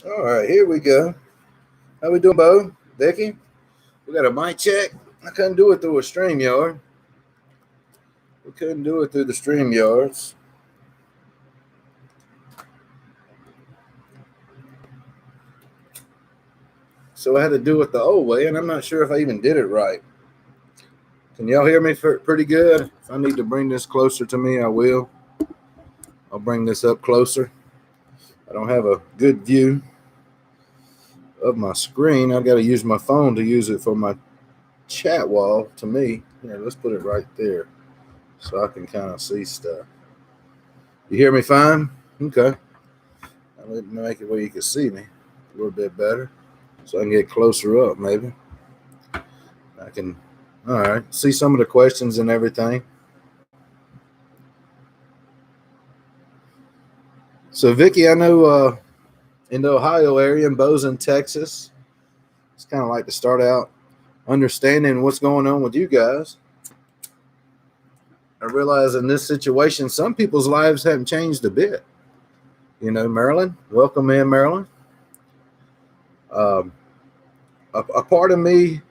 All right, here we go. How we doing, Bo? Becky? We got a mic check. I couldn't do it through a StreamYard. We couldn't do it through the StreamYards. So I had to do it the old way, and I'm not sure if I even did it right. Can y'all hear me pretty good? If I need to bring this closer to me, I will. I'll bring this up closer. I don't have a good view of my screen. I've got to use my phone to use it for my chat wall to me. Here, let's put it right there so I can kind of see stuff. You hear me fine? Okay. I'll make it where you can see me a little bit better so I can get closer up maybe. I can, all right, see some of the questions and everything. So, Vicky, I know in the Ohio area and Bozeman, Texas, it's kind of like to start out understanding what's going on with you guys. I realize in this situation, some people's lives haven't changed a bit. You know, Maryland, welcome in, Maryland. A part of me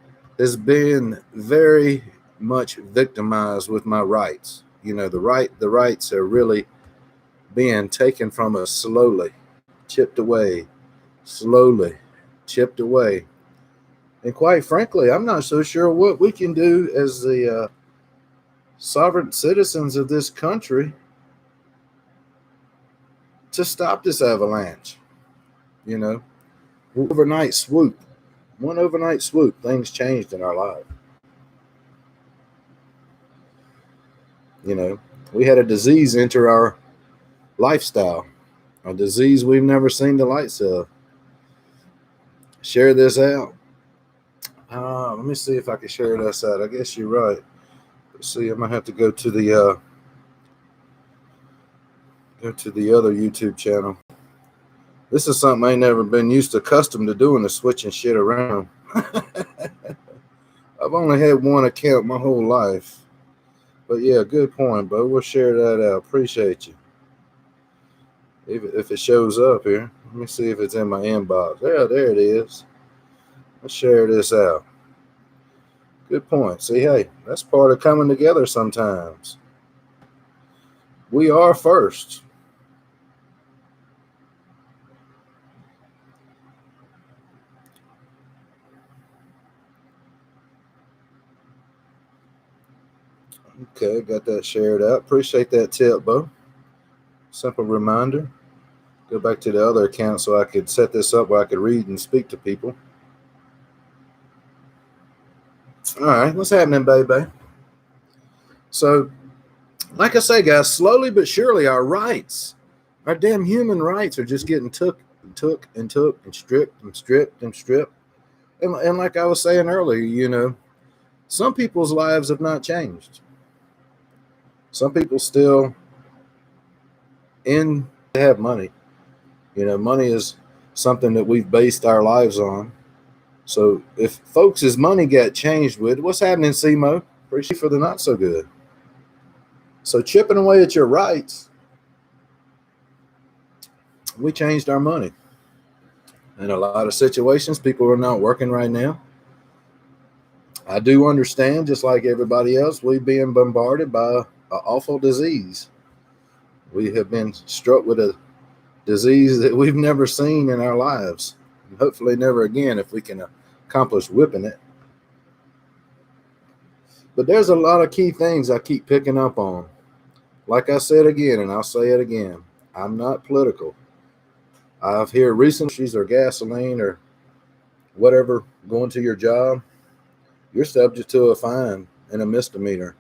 has been very much victimized with my rights. You know, the rights are really being taken from us slowly, slowly, chipped away. And quite frankly, I'm not so sure what we can do as the sovereign citizens of this country to stop this avalanche. You know, overnight swoop, one overnight swoop, things changed in our life. You know, we had a disease enter our lifestyle, a disease we've never seen the lights of. Share this out. Let me see if I can share this out. I guess you're right. Let's see, I might have to go to the other YouTube channel. This is something I ain't never been used to, accustomed to doing, is switching shit around. I've only had one account my whole life. But yeah, good point, Bo. We'll share that out. Appreciate you. If it shows up here, let me see if it's in my inbox. Yeah, there it is. Let's share this out. Good point. See, hey, that's part of coming together sometimes. We are first. Okay, got that shared out. Appreciate that tip, Bo. Simple reminder. Go back to the other account so I could set this up where I could read and speak to people. All right, what's happening, baby? So, like I say, guys, slowly but surely, our rights, our damn human rights, are just getting took and stripped and stripped and stripped. And like I was saying earlier, you know, some people's lives have not changed. Some people still have money. You know, money is something that we've based our lives on. So if folks' money got changed with, what's happening, CMO? Appreciate for the not so good. So chipping away at your rights, we changed our money. In a lot of situations, people are not working right now. I do understand, just like everybody else, we're being bombarded by an awful disease. We have been struck with a disease that we've never seen in our lives. And hopefully never again if we can accomplish whipping it. But there's a lot of key things I keep picking up on. Like I said again, and I'll say it again, I'm not political. I've heard recent issues or gasoline or whatever going to your job, you're subject to a fine and a misdemeanor.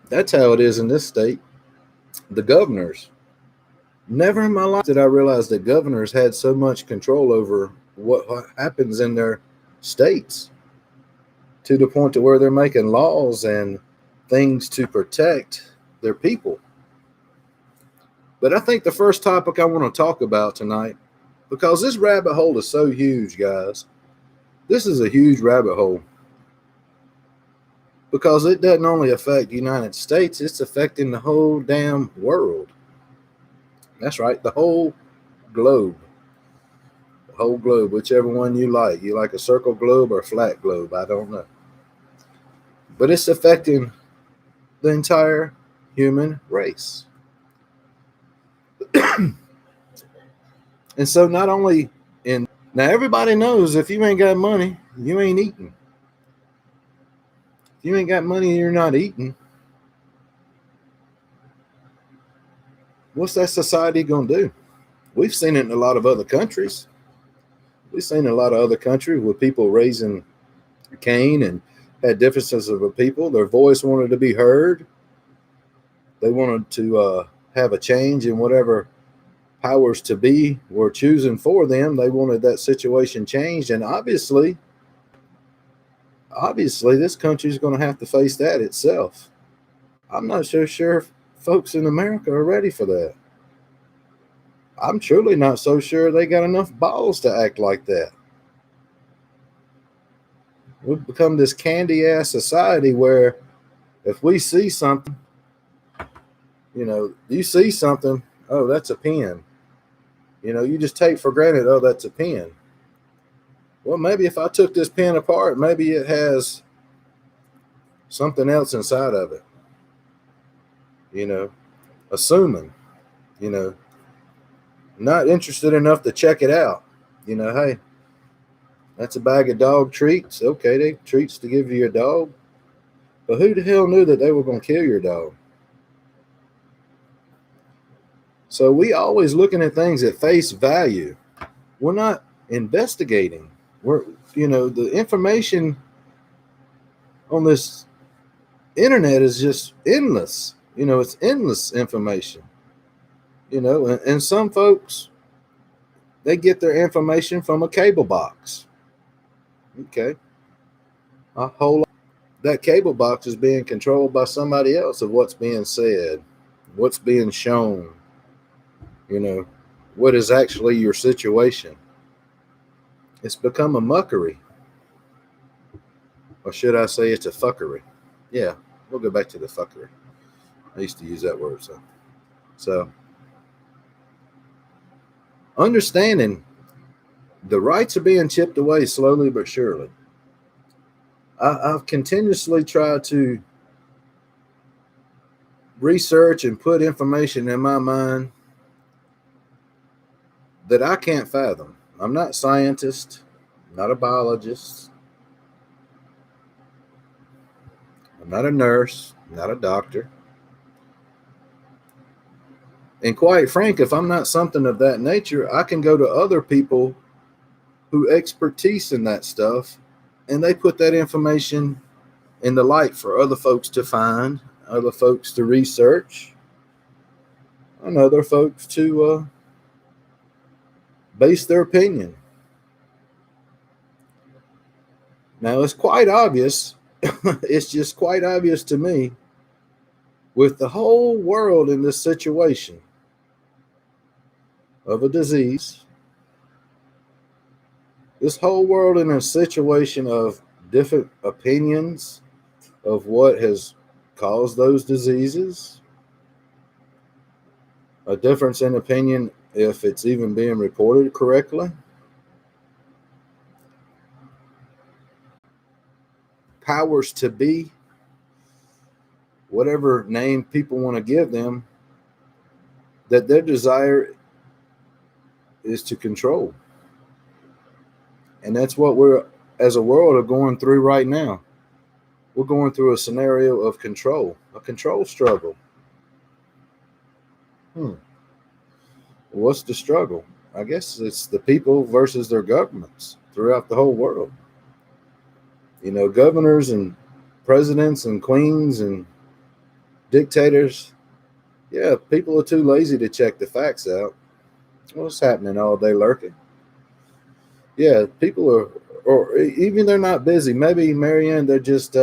That's how it is in this state. The governors, never in my life did I realize that governors had so much control over what happens in their states, to the point to where they're making laws and things to protect their people. But I think the first topic I want to talk about tonight, because this rabbit hole is so huge, guys. This is a huge rabbit hole. Because it doesn't only affect the United States, it's affecting the whole damn world. That's right, the whole globe, the whole globe, whichever one you like. You like a circle globe or a flat globe? I don't know. But it's affecting the entire human race. And so not only now everybody knows if you ain't got money, you ain't eating. If you ain't got money, you're not eating. What's that society gonna do? We've seen it in a lot of other countries. We've seen a lot of other countries with people raising Cain and had differences of a people. Their voice wanted to be heard. They wanted to have a change in whatever powers to be were choosing for them. They wanted that situation changed, and obviously this country is going to have to face that itself. I'm not so sure if folks in America are ready for that. I'm truly not so sure they got enough balls to act like that. We've become this candy ass society where if we see something, you see something, oh, that's a pen. You just take for granted, oh, that's a pen. Well, maybe if I took this pen apart, maybe it has something else inside of it. Assuming, not interested enough to check it out. Hey, that's a bag of dog treats. Okay, they treats to give you your dog. But who the hell knew that they were going to kill your dog? So we always looking at things at face value. We're not investigating. The information on this internet is just endless. It's endless information. And some folks, they get their information from a cable box. Okay. A whole lot. That cable box is being controlled by somebody else of what's being said, what's being shown, what is actually your situation. It's become a muckery. Or should I say it's a fuckery? Yeah, we'll go back to the fuckery. I used to use that word. So understanding the rights are being chipped away slowly but surely. I've continuously tried to research and put information in my mind that I can't fathom. I'm not a scientist, not a biologist. I'm not a nurse, not a doctor. And quite frank, if I'm not something of that nature, I can go to other people who expertise in that stuff, and they put that information in the light for other folks to find, other folks to research, and other folks to base their opinion. Now, it's quite obvious, it's just quite obvious to me, with the whole world in this situation of a disease, this whole world in a situation of different opinions of what has caused those diseases, a difference in opinion if it's even being reported correctly. Powers to be, whatever name people want to give them, that their desire is to control. And that's what we're, as a world, are going through right now. We're going through a scenario of control, a control struggle. What's the struggle? I guess it's the people versus their governments throughout the whole world. Governors and presidents and queens and dictators. Yeah, people are too lazy to check the facts out. What's happening all day lurking? Yeah, people are, or even they're not busy. Maybe, Marianne, they're just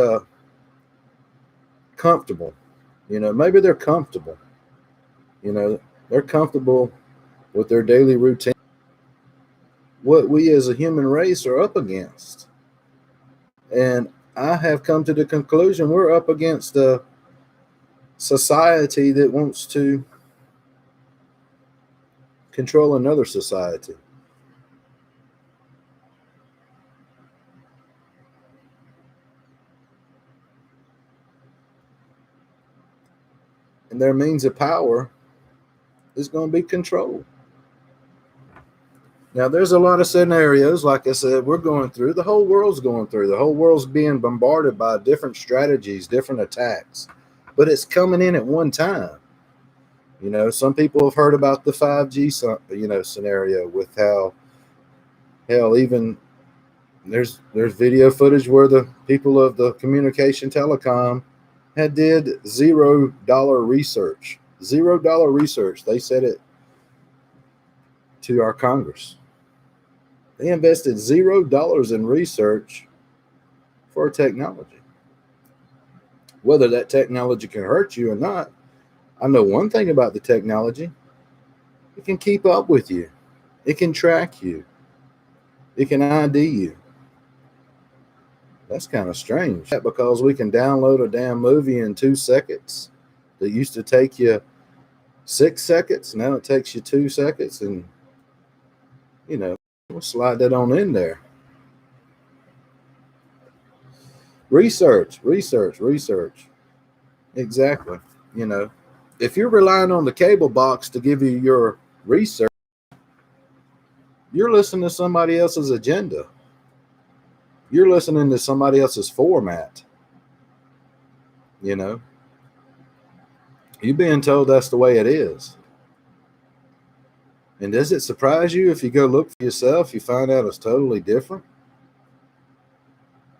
comfortable. Maybe they're comfortable. They're comfortable with their daily routine. What we as a human race are up against. And I have come to the conclusion we're up against a society that wants to control another society. And their means of power is going to be control. Now, there's a lot of scenarios, like I said, we're going through. The whole world's going through. The whole world's being bombarded by different strategies, different attacks. But it's coming in at one time. You know, some people have heard about the 5G, scenario with how, hell, even there's video footage where the people of the communication telecom did $0 research. $0 research. They said it to our Congress. They invested $0 in research for technology. Whether that technology can hurt you or not, I know one thing about the technology. It can keep up with you. It can track you. It can ID you. That's kind of strange. Because we can download a damn movie in 2 seconds that used to take you 6 seconds. Now it takes you 2 seconds, and we'll slide that on in there. Research. Exactly. If you're relying on the cable box to give you your research, you're listening to somebody else's agenda. You're listening to somebody else's format. You're being told that's the way it is. And does it surprise you if you go look for yourself, you find out it's totally different?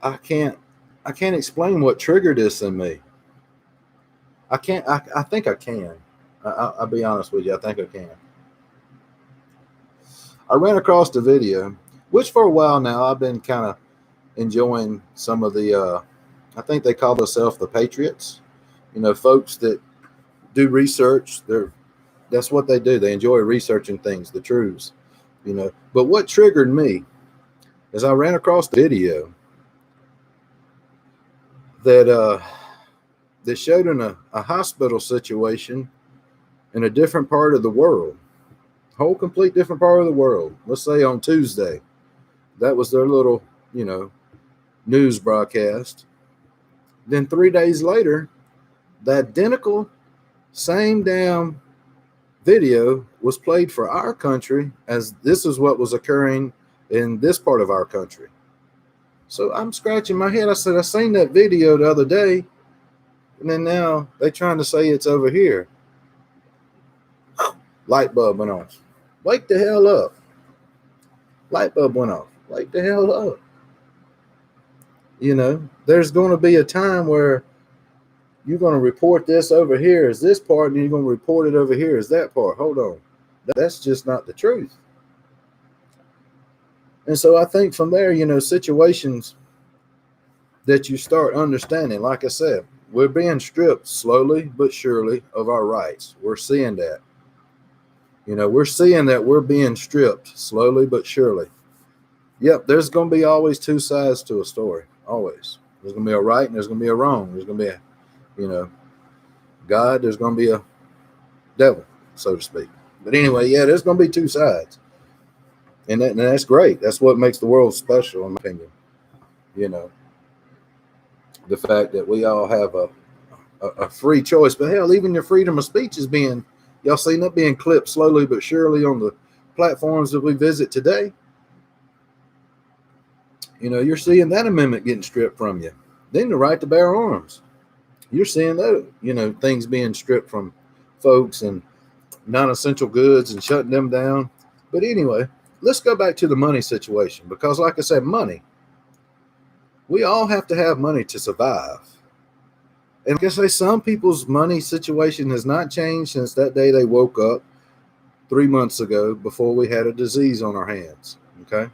I can't explain what triggered this in me. I think I can. I'll be honest with you. I think I can. I ran across the video, which for a while now I've been kind of enjoying some of the, I think they call themselves the Patriots. Folks that do research. That's what they do. They enjoy researching things, the truths. But what triggered me is I ran across the video that showed in a hospital situation in a different part of the world, whole complete different part of the world. Let's say on Tuesday, that was their little, news broadcast. Then 3 days later, the identical same damn video was played for our country as this is what was occurring in this part of our country. So I'm scratching my head. I said, I seen that video the other day, and then now they're trying to say it's over here. Light bulb went off. Wake the hell up. Light bulb went off. Wake the hell up. There's going to be a time where you're going to report this over here as this part, and you're going to report it over here as that part. Hold on. That's just not the truth. And so I think from there, situations that you start understanding, like I said, we're being stripped slowly but surely of our rights. We're seeing that. We're seeing that we're being stripped slowly but surely. Yep, there's going to be always two sides to a story. Always. There's going to be a right and there's going to be a wrong. There's going to be a, God, there's going to be a devil, so to speak. But anyway, yeah, there's going to be two sides. And that's great. That's what makes the world special, in my opinion. The fact that we all have a free choice. But hell, even your freedom of speech is being, y'all seen that being clipped slowly but surely on the platforms that we visit today. You're seeing that amendment getting stripped from you. Then the right to bear arms. You're seeing that, things being stripped from folks and non-essential goods and shutting them down. But anyway, let's go back to the money situation, because like I said, money, we all have to have money to survive. And I guess some people's money situation has not changed since that day they woke up 3 months ago before we had a disease on our hands. Okay.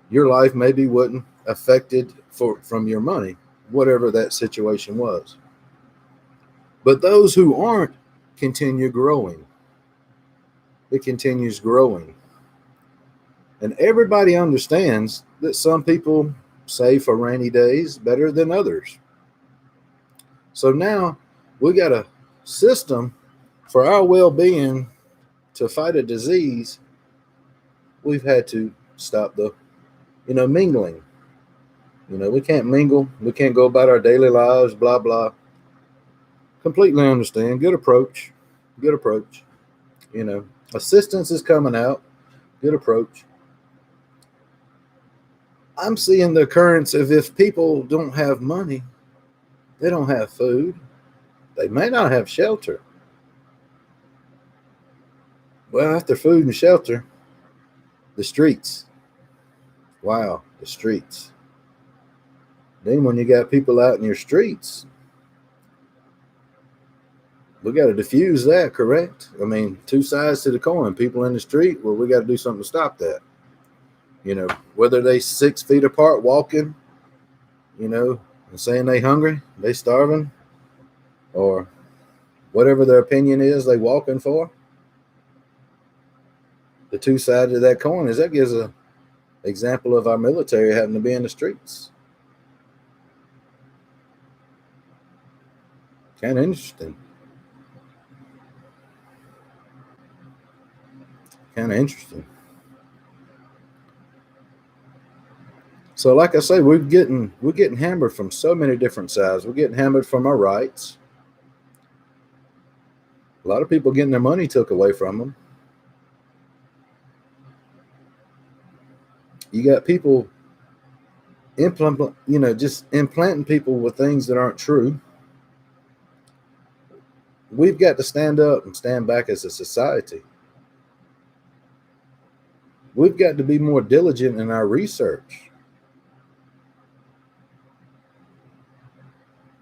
Your life maybe wasn't affected from your money, whatever that situation was. But those who aren't continue growing. It continues growing. And everybody understands that some people save for rainy days better than others. So now we got a system for our well-being to fight a disease, we've had to stop the, mingling. We can't mingle. We can't go about our daily lives, blah, blah. Completely understand. Good approach. Good approach. Assistance is coming out. Good approach. I'm seeing the occurrence of if people don't have money, they don't have food. They may not have shelter. Well, after food and shelter, the streets. Wow, the streets. Then when you got people out in your streets, we got to diffuse that, correct? I mean, two sides to the coin. People in the street, well, we got to do something to stop that. Whether they 6 feet apart walking, and saying they hungry, they starving, or whatever their opinion is they walking for. The two sides of that coin is that gives an example of our military having to be in the streets. Kind of interesting. So like I say, we're getting hammered from so many different sides. We're getting hammered from our rights. A lot of people getting their money took away from them. You got people just implanting people with things that aren't true. We've got to stand up and stand back as a society. We've got to be more diligent in our research.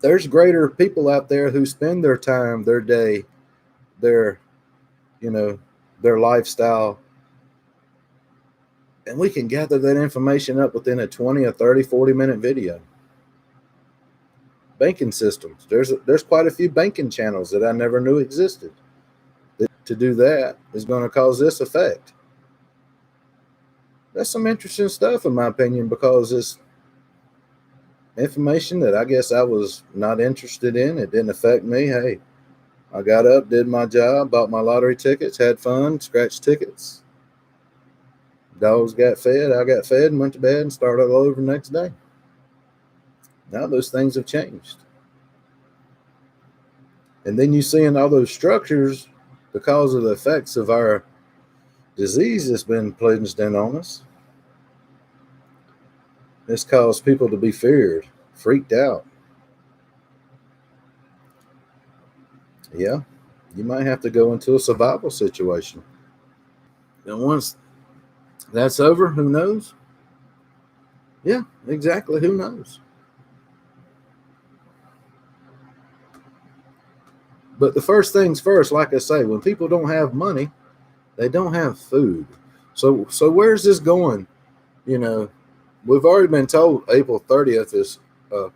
There's greater people out there who spend their time, their day, their lifestyle, and we can gather that information up within a 20 or 30, 40-minute video. Banking systems. There's quite a few banking channels that I never knew existed. To do that is going to cause this effect. That's some interesting stuff, in my opinion, because it's information that I guess I was not interested in. It didn't affect me. Hey, I got up, did my job, bought my lottery tickets, had fun, scratched tickets. Dogs got fed, I got fed, and went to bed and started all over the next day. Now those things have changed. And then you see in all those structures, because of the effects of our disease that's been plunged in on us, it's caused people to be feared, freaked out. Yeah, you might have to go into a survival situation. And once that's over, who knows? Yeah, exactly, who knows? But the first things first, like I say, when people don't have money, they don't have food. So where's this going? We've already been told April 30th is a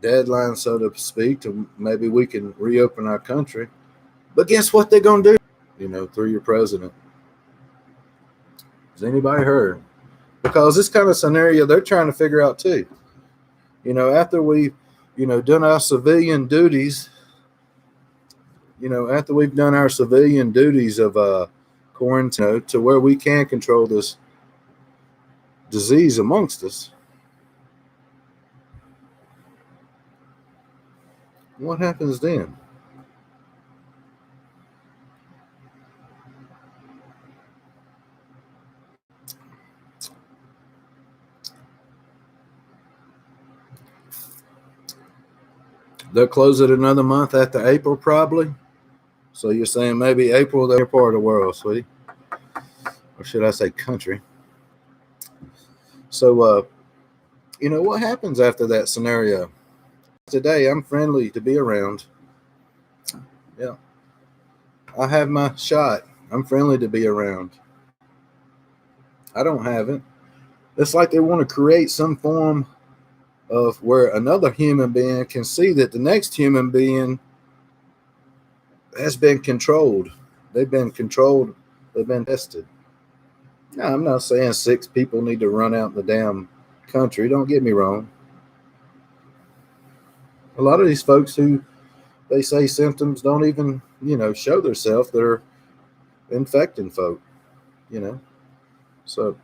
deadline, so to speak, to maybe we can reopen our country. But guess what they're going to do, through your president? Has anybody heard? Because this kind of scenario they're trying to figure out too. After we, done our civilian duties, after we've done our civilian duties of quarantine to where we can control this disease amongst us, what happens then? They'll close it another month after April, probably. So you're saying maybe April, they're part of the world, sweetie. Or should I say country? So, what happens after that scenario? Today, I'm friendly to be around. Yeah. I have my shot. I'm friendly to be around. I don't have it. It's like they want to create some form of where another human being can see that the next human being has been controlled. They've been controlled. They've been tested. Now, I'm not saying 6 people need to run out in the damn country. Don't get me wrong. A lot of these folks who they say symptoms don't even, show themselves. They're infecting folk, you know. So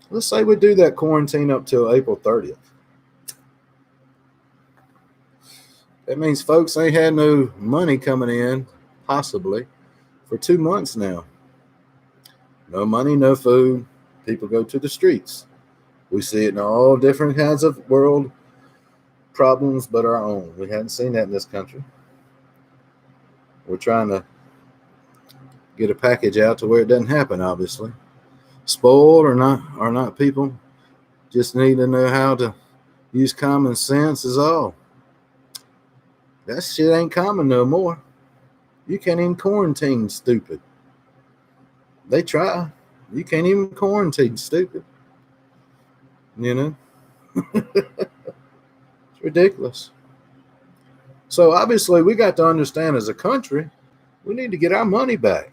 let's say we do that quarantine up till April 30th. That means folks ain't had no money coming in, possibly, for 2 months now. No money, no food. People go to the streets. We see it in all different kinds of world problems but our own. We haven't seen that in this country. We're trying to get a package out to where it doesn't happen, obviously. Spoiled or not people just need to know how to use common sense is all. That shit ain't common no more. You can't even quarantine stupid. They try. You can't even quarantine stupid. You know? It's ridiculous. So obviously we got to understand as a country, we need to get our money back.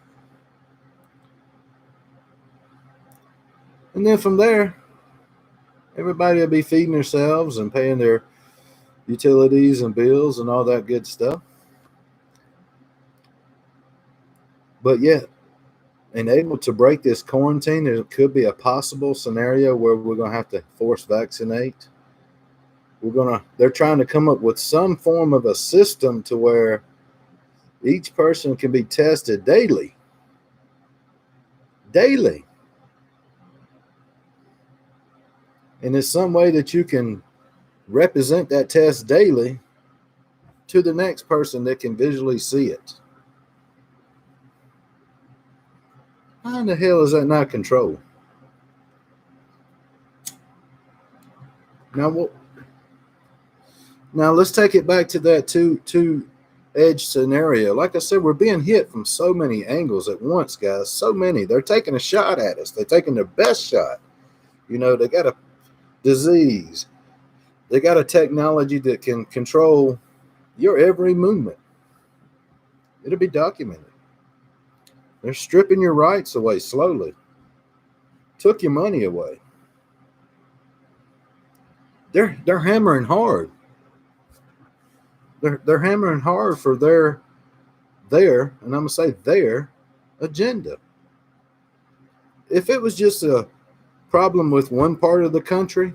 And then from there, everybody will be feeding themselves and paying their utilities and bills and all that good stuff. But yet, and able to break this quarantine, there could be a possible scenario where we're going to have to force vaccinate. They're trying to come up with some form of a system to where each person can be tested daily. Daily. And there's some way that you can represent that test daily to the next person that can visually see it. How in the hell is that not control? Now let's take it back to that two-edged scenario. Like I said, we're being hit from so many angles at once, guys. So many. They're taking a shot at us. They're taking their best shot. You know, they got a disease. They got a technology that can control your every movement. It'll be documented. They're stripping your rights away slowly. Took your money away. They're hammering hard. They're hammering hard for their and I'm gonna say their agenda. If it was just a problem with one part of the country,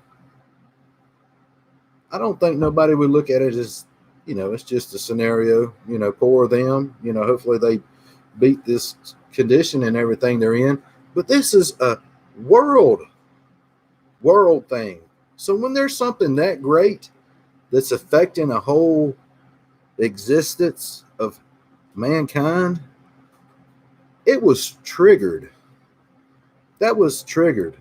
I don't think nobody would look at it as, you know, it's just a scenario, you know, poor them, you know, hopefully they beat this condition and everything they're in. But this is a world thing. So when there's something that great that's affecting a whole existence of mankind, it was triggered. That was triggered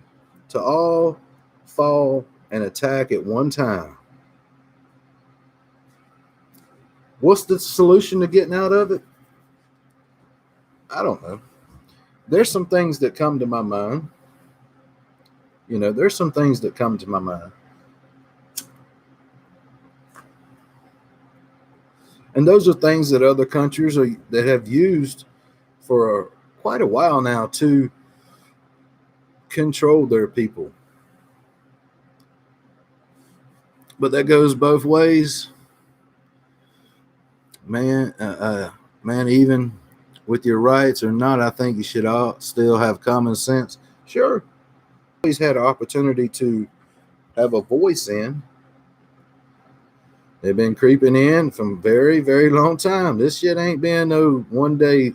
to all fall and attack at one time. What's the solution to getting out of it? I don't know. There's some things that come to my mind. You know, there's some things that come to my mind. And those are things that other countries that have used for quite a while now to control their people. But that goes both ways. Man, even with your rights or not, I think you should all still have common sense. Sure. Always had an opportunity to have a voice in. They've been creeping in from very, very long time. This shit ain't been no one day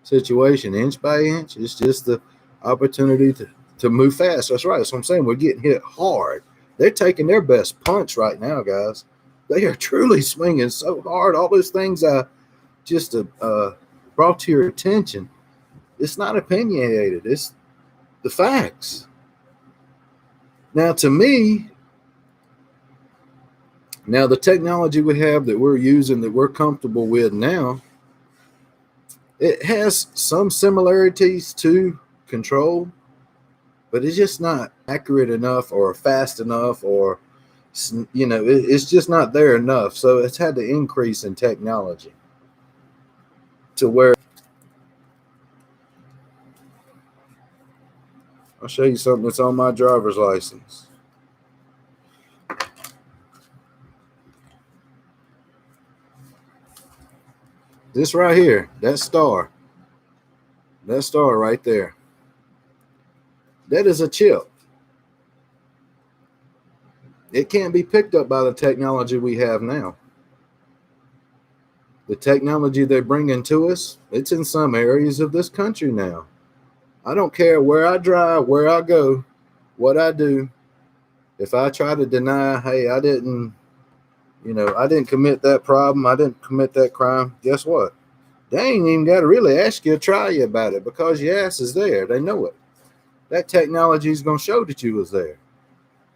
situation, inch by inch. It's just the opportunity to move fast. That's right. That's what I'm saying. We're getting hit hard. They're taking their best punch right now, guys. They are truly swinging so hard. All those things I just brought to your attention. It's not opinionated. It's the facts. Now, to me, now the technology we have that we're using, that we're comfortable with now, it has some similarities to control, but it's just not accurate enough or fast enough, or, you know, it's just not there enough. So it's had to increase in technology to where I'll show you something that's on my driver's license. This right here, that star, That star right there. That is a chip. It can't be picked up by the technology we have now. The technology they're bringing to us, it's in some areas of this country now. I don't care where I drive, where I go, what I do. If I try to deny, hey, I didn't commit that problem, I didn't commit that crime, guess what? They ain't even got to really ask you or try you about it because your ass is there. They know it. That technology is going to show that you was there.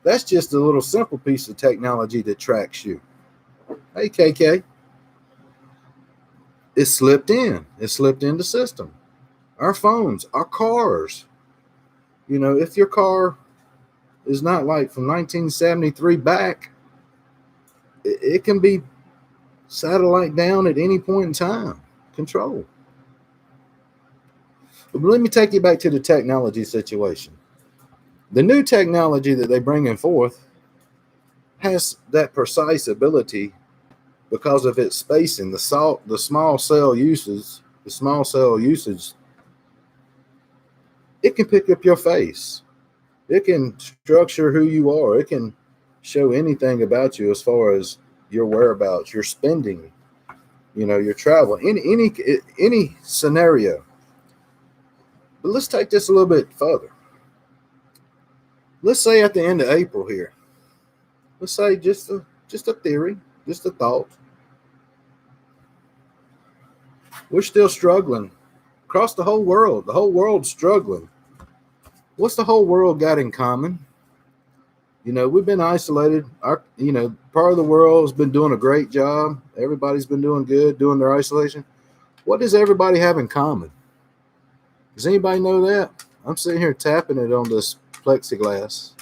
That's just a little simple piece of technology that tracks you. Hey, KK. It slipped in. It slipped in the system. Our phones, our cars. If your car is not like from 1973 back, it can be satellite down at any point in time. Control. But let me take you back to the technology situation. The new technology that they bringing forth has that precise ability because of its spacing, the small cell usage. It can pick up your face. It can structure who you are. It can show anything about you as far as your whereabouts, your spending, your travel, any scenario. But let's take this a little bit further. Let's say at the end of April here, let's say just a theory, just a thought. We're still struggling across the whole world. The whole world's struggling. What's the whole world got in common? We've been isolated. Part of the world has been doing a great job. Everybody's been doing good, doing their isolation. What does everybody have in common? Does anybody know that? I'm sitting here tapping it on this plexiglass.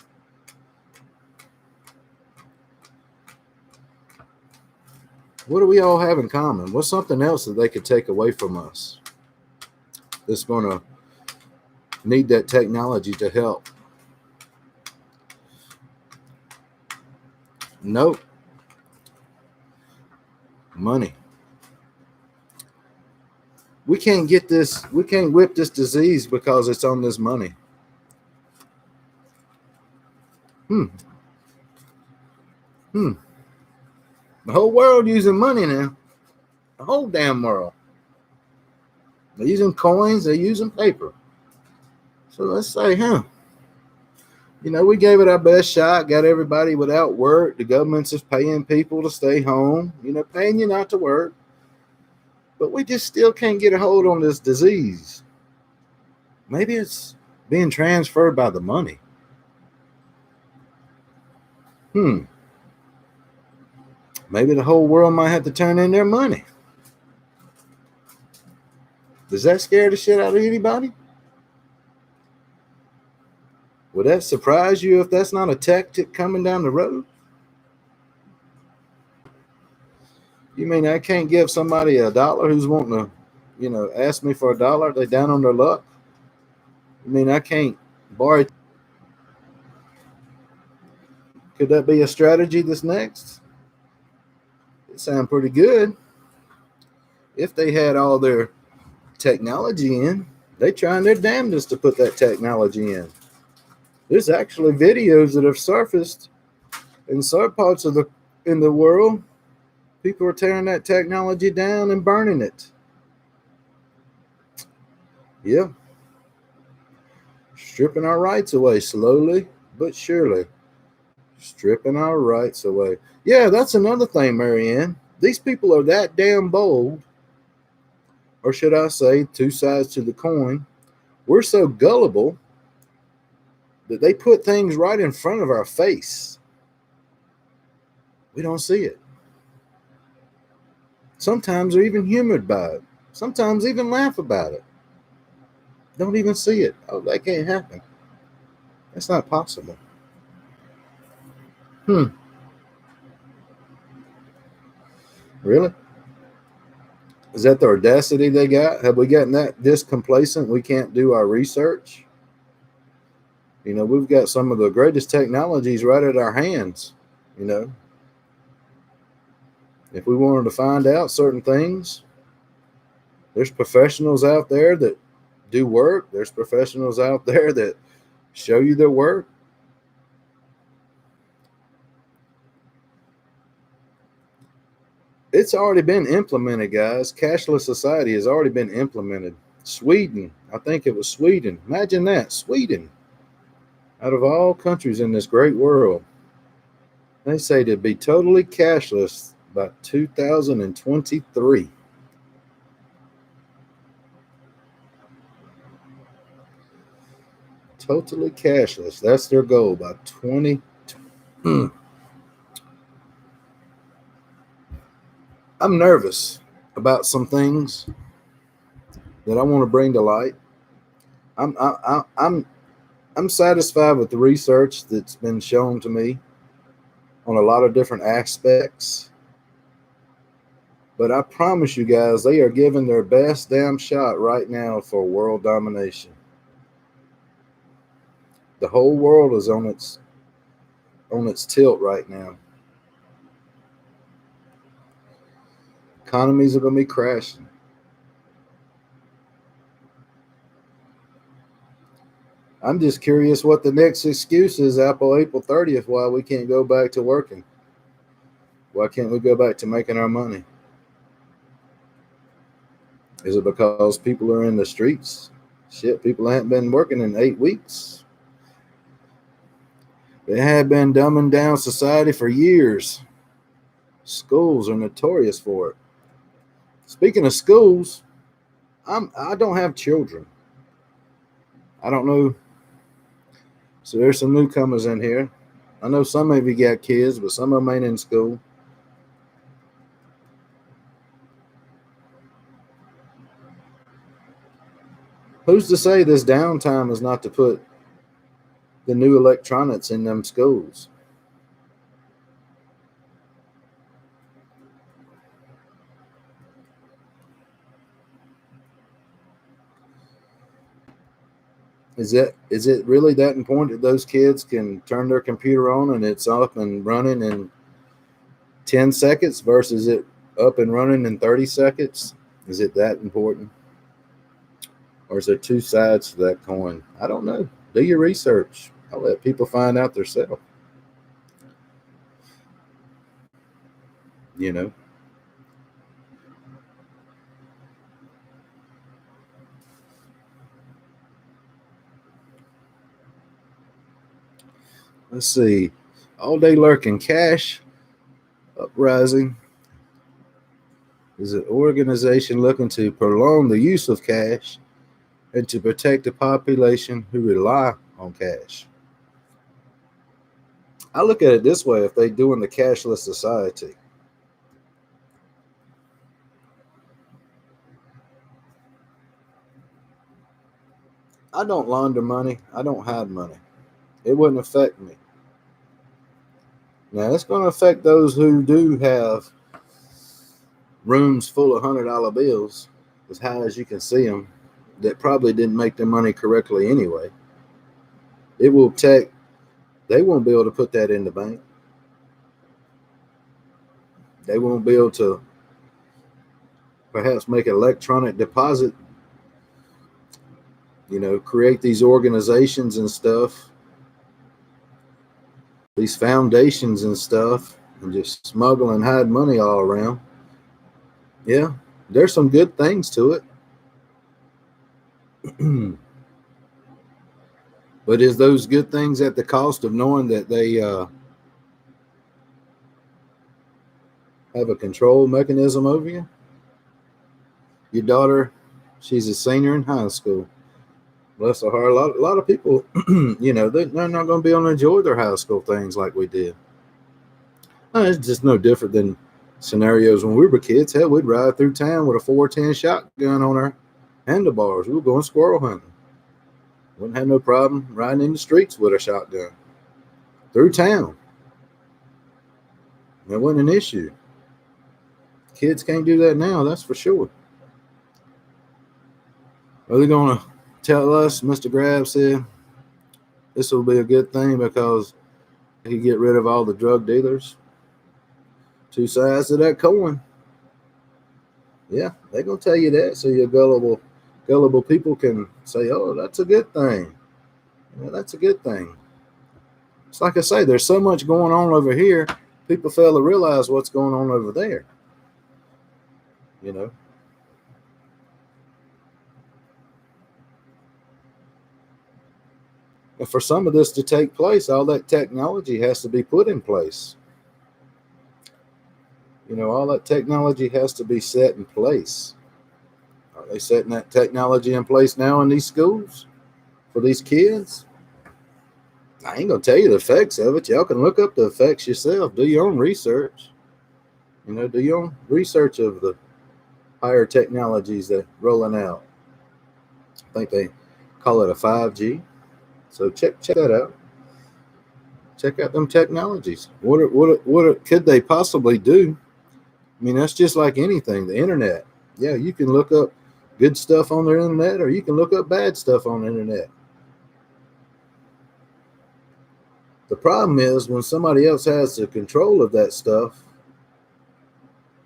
What do we all have in common? What's something else that they could take away from us that's going to need that technology to help? Nope. Money. We can't whip this disease because it's on this money. The whole world using money now. The whole damn world. They're using coins, they're using paper. So let's say, we gave it our best shot, got everybody without work. The government's just paying people to stay home, paying you not to work. But we just still can't get a hold on this disease. Maybe it's being transferred by the money. Maybe the whole world might have to turn in their money. Does that scare the shit out of anybody? Would that surprise you if that's not a tactic coming down the road? You mean I can't give somebody $1 who's wanting to, ask me for $1? They down on their luck? You mean I can't borrow? Could that be a strategy that's next? It sounds pretty good. If they had all their technology in, they trying their damnedest to put that technology in. There's actually videos that have surfaced in some parts in the world. People are tearing that technology down and burning it. Yeah. Stripping our rights away slowly but surely. Stripping our rights away. Yeah, that's another thing, Marianne. These people are that damn bold, or should I say, two sides to the coin. We're so gullible that they put things right in front of our face. We don't see it. Sometimes they're even humored by it. Sometimes even laugh about it. Don't even see it. Oh, that can't happen. That's not possible. Really? Is that the audacity they got? Have we gotten that this complacent we can't do our research? We've got some of the greatest technologies right at our hands. If we wanted to find out certain things, there's professionals out there that do work. There's professionals out there that show you their work. It's already been implemented, guys. Cashless society has already been implemented. Sweden, I think it was Sweden. Imagine that, Sweden. Out of all countries in this great world, they say to be totally cashless by 2023. Totally cashless. That's their goal by 20. I'm nervous about some things that I want to bring to light. I'm satisfied with the research that's been shown to me on a lot of different aspects. But I promise you guys, they are giving their best damn shot right now for world domination. The whole world is on its tilt right now. Economies are going to be crashing. I'm just curious what the next excuse is April 30th why we can't go back to working. Why can't we go back to making our money? Is it because people are in the streets? Shit, people haven't been working in 8 weeks. They have been dumbing down society for years. Schools are notorious for it. Speaking of schools, I don't have children. I don't know. So there's some newcomers in here. I know some of you got kids, but some of them ain't in school. Who's to say this downtime is not to put the new electronics in them schools? Is it really that important that those kids can turn their computer on and it's up and running in 10 seconds versus it up and running in 30 seconds? Is it that important? Or is there two sides to that coin? I don't know. Do your research. I'll let people find out themselves. You know. Let's see. All day lurking cash uprising is an organization looking to prolong the use of cash and to protect the population who rely on cash. I look at it this way: if they do in the cashless society, I don't launder money. I don't hide money. It wouldn't affect me. Now, it's going to affect those who do have rooms full of $100 bills, as high as you can see them, that probably didn't make their money correctly anyway. It will take, they won't be able to put that in the bank. They won't be able to perhaps make an electronic deposit, create these organizations and stuff, these foundations and stuff, and just smuggle and hide money all around. Yeah, there's some good things to it. But is those good things at the cost of knowing that they have a control mechanism over you? Your daughter, she's a senior in high school. Bless her heart. A lot of people, they're not going to be able to enjoy their high school things like we did. It's just no different than scenarios when we were kids. Hell, we'd ride through town with a 410 shotgun on our handlebars. We were going squirrel hunting. Wouldn't have no problem riding in the streets with a shotgun through town. That wasn't an issue. Kids can't do that now, that's for sure. Are they going to tell us, Mr. Grab said, this will be a good thing because he get rid of all the drug dealers? Two sides to that coin. Yeah, they're going to tell you that, so you're gullible gullible people can say, oh, that's a good thing. That's a good thing. It's like I say, there's so much going on over here, people fail to realize what's going on over there. And for some of this to take place, all that technology has to be put in place. All that technology has to be set in place. Are they setting that technology in place now in these schools for these kids? I ain't going to tell you the effects of it. Y'all can look up the effects yourself. Do your own research. Do your own research of the higher technologies that rolling out. I think they call it a 5G. So check that out. Check out them technologies. What could they possibly do? I mean, that's just like anything. The internet. Yeah, you can look up good stuff on the internet, or you can look up bad stuff on the internet. The problem is when somebody else has the control of that stuff,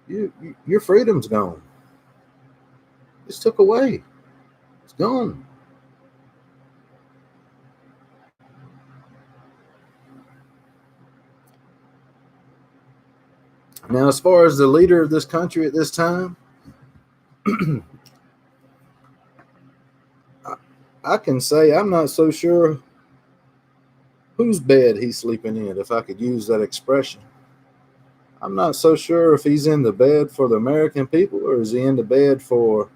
your freedom's gone. It's took away. It's gone. Now, as far as the leader of this country at this time, I can say I'm not so sure whose bed he's sleeping in, if I could use that expression. I'm not so sure if he's in the bed for the American people, or is he in the bed for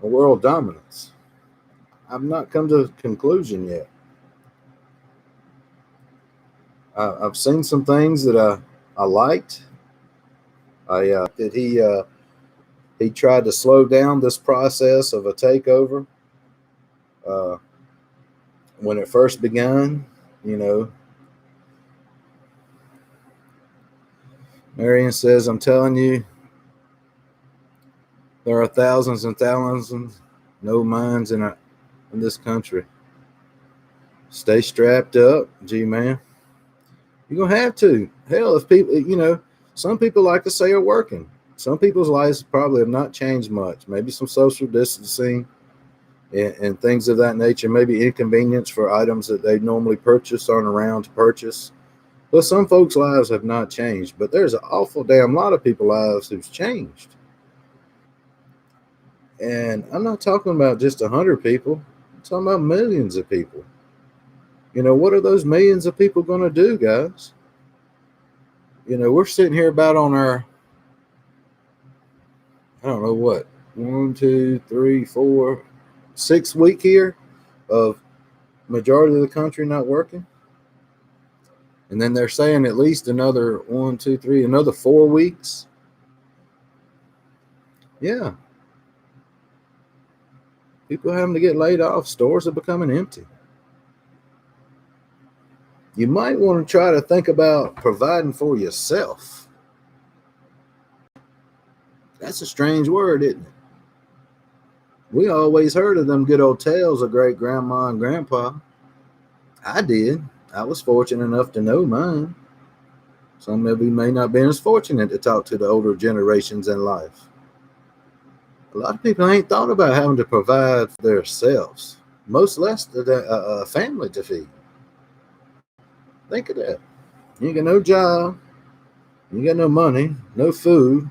a world dominance. I've not come to a conclusion yet. I've seen some things that I liked. That he tried to slow down this process of a takeover when it first began. Marion says, I'm telling you, there are thousands and thousands no minds in this country. Stay strapped up, G-man. You're going to have to. Hell, if people, some people, like to say, are working. Some people's lives probably have not changed much. Maybe some social distancing and things of that nature. Maybe inconvenience for items that they normally purchase aren't around to purchase. But some folks' lives have not changed. But there's an awful damn lot of people's lives who's changed. And I'm not talking about just 100 people. I'm talking about millions of people. What are those millions of people going to do, guys? We're sitting here about on our, I don't know what, 1, 2, 3, 4, 6 week here of majority of the country not working. And then they're saying at least another 1, 2, 3, another 4 weeks. Yeah. People are having to get laid off. Stores are becoming empty. You might want to try to think about providing for yourself. That's a strange word, isn't it? We always heard of them good old tales of great grandma and grandpa. I did. I was fortunate enough to know mine. Some of you may not be as fortunate to talk to the older generations in life. A lot of people ain't thought about having to provide for themselves, much less a family to feed. Think of that. You ain't got no job. You got no money, no food.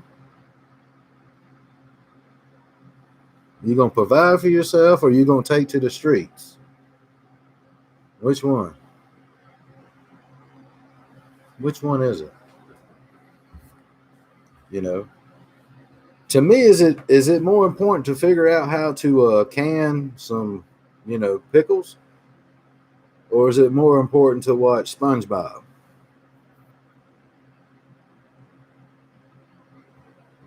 You going to provide for yourself, or you going to take to the streets? Which one? Which one is it? To me, is it more important to figure out how to can some, pickles? Or is it more important to watch SpongeBob?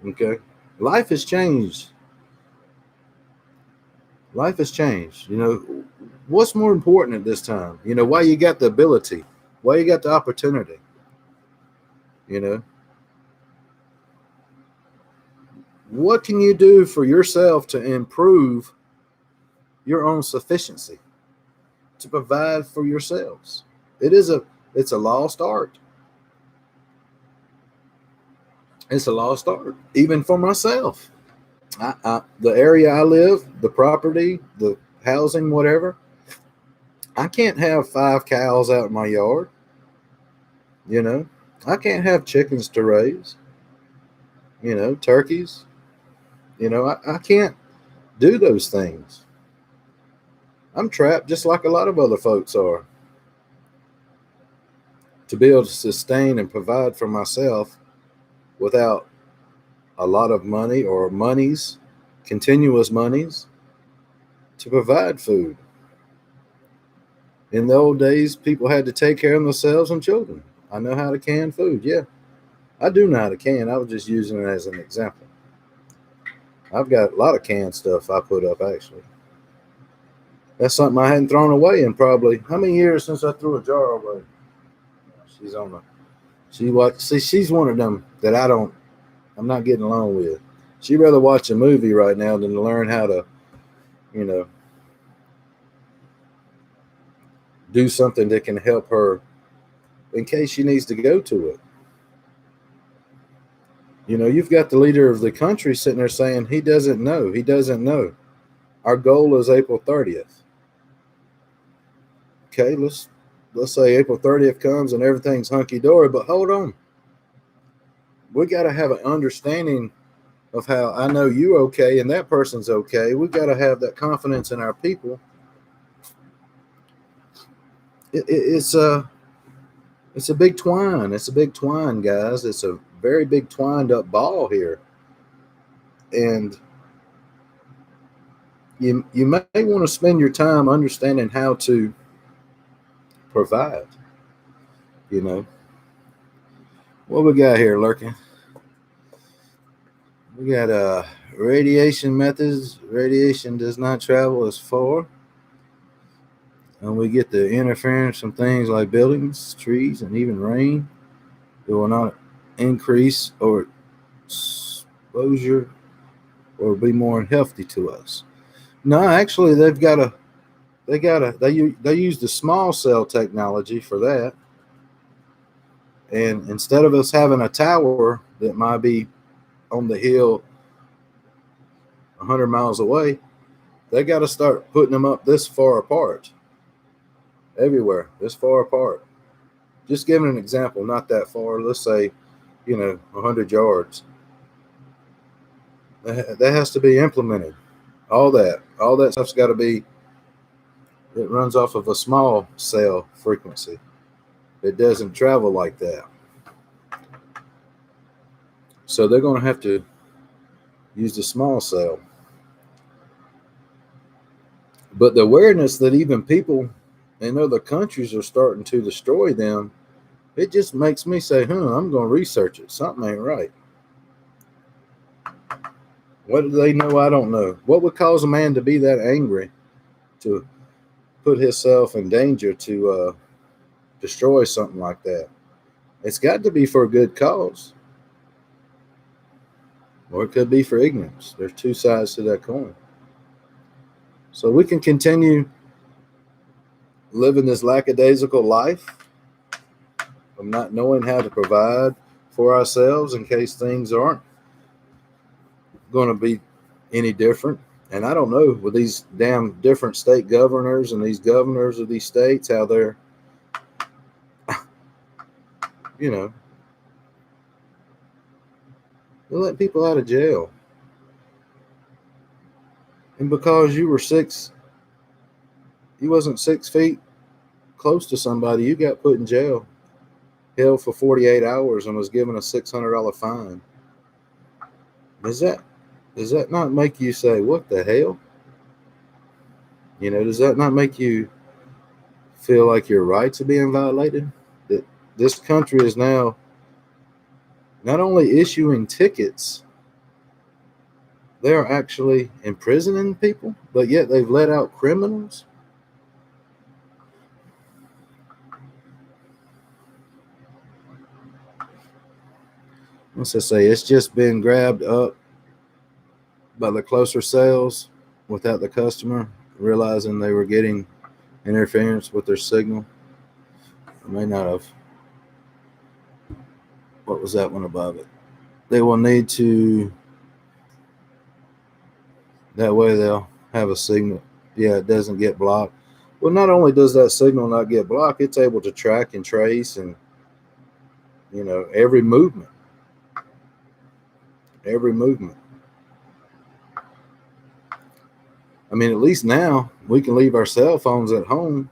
Okay. Life has changed. Life has changed. What's more important at this time? Why you got the ability? Why you got the opportunity? What can you do for yourself to improve your own sufficiency, to provide for yourselves? It's a lost art. It's a lost art, even for myself. The area I live, the property, the housing, whatever, I can't have 5 cows out in my yard. You know, I can't have chickens to raise. Turkeys. I can't do those things. I'm trapped just like a lot of other folks are. To be able to sustain and provide for myself without a lot of money or monies, continuous monies, to provide food. In the old days, people had to take care of themselves and children. I know how to can food. Yeah, I do know how to can. I was just using it as an example. I've got a lot of canned stuff I put up, actually. That's something I hadn't thrown away in probably how many years since I threw a jar away? She's on the. She's one of them that I'm not getting along with. She'd rather watch a movie right now than to learn how to, you know, do something that can help her in case she needs to go to it. You've got the leader of the country sitting there saying he doesn't know. He doesn't know. Our goal is April 30th. Okay, let's say April 30th comes and everything's hunky dory, but hold on. We got to have an understanding of how I know you okay and that person's okay. We got to have that confidence in our people. It's a big twine. It's a big twine, guys. It's a very big twined up ball here. And you may want to spend your time understanding how to provide. What we got here lurking? We got radiation methods. Radiation does not travel as far. And we get the interference from things like buildings, trees, and even rain. It will not increase or exposure or be more healthy to us. No, actually, they use the small cell technology for that. And instead of us having a tower that might be on the hill 100 miles away, they got to start putting them up this far apart. Everywhere, this far apart. Just giving an example, not that far. Let's say, 100 yards. That has to be implemented. All that stuff's got to be. It runs off of a small cell frequency. It doesn't travel like that. So they're going to have to use the small cell. But the awareness that even people in other countries are starting to destroy them, it just makes me say, I'm going to research it. Something ain't right. What do they know? I don't know. What would cause a man to be that angry to put himself in danger to destroy something like that? It's got to be for a good cause. Or it could be for ignorance. There's two sides to that coin. So we can continue living this lackadaisical life of not knowing how to provide for ourselves in case things aren't going to be any different. And I don't know with these damn different state governors and these governors of these states, how they're, they let people out of jail. And because you wasn't 6 feet close to somebody, you got put in jail, held for 48 hours and was given a $600 fine. Does that not make you say, what the hell? Does that not make you feel like your rights are being violated? That this country is now not only issuing tickets, they're actually imprisoning people, but yet they've let out criminals. What's that say? It's just been grabbed up by the closer sales without the customer realizing they were getting interference with their signal. I may not have. What was that one above it? They will need to That way they'll have a signal. Yeah, it doesn't get blocked. Well, not only does that signal not get blocked, it's able to track and trace and, every movement. Every movement. I mean, at least now we can leave our cell phones at home.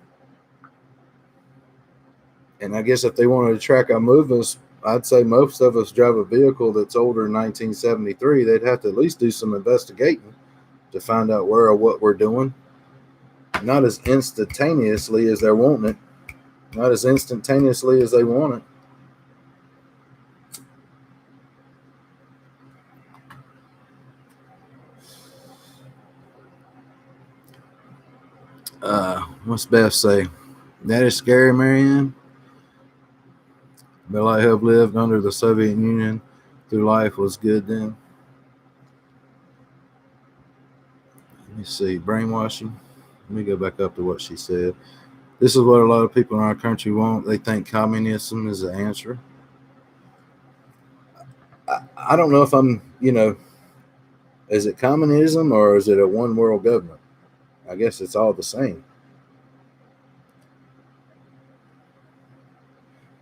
And I guess if they wanted to track our movements, I'd say most of us drive a vehicle that's older than 1973. They'd have to at least do some investigating to find out where or what we're doing. Not as instantaneously as they're wanting it. Not as instantaneously as they want it. What's Beth say? That is scary, Marianne. But I have lived under the Soviet Union through life was good then. Let me see. Brainwashing. Let me go back up to what she said. This is what a lot of people in our country want. They think communism is the answer. I don't know if I'm, is it communism or is it a one world government? I guess it's all the same.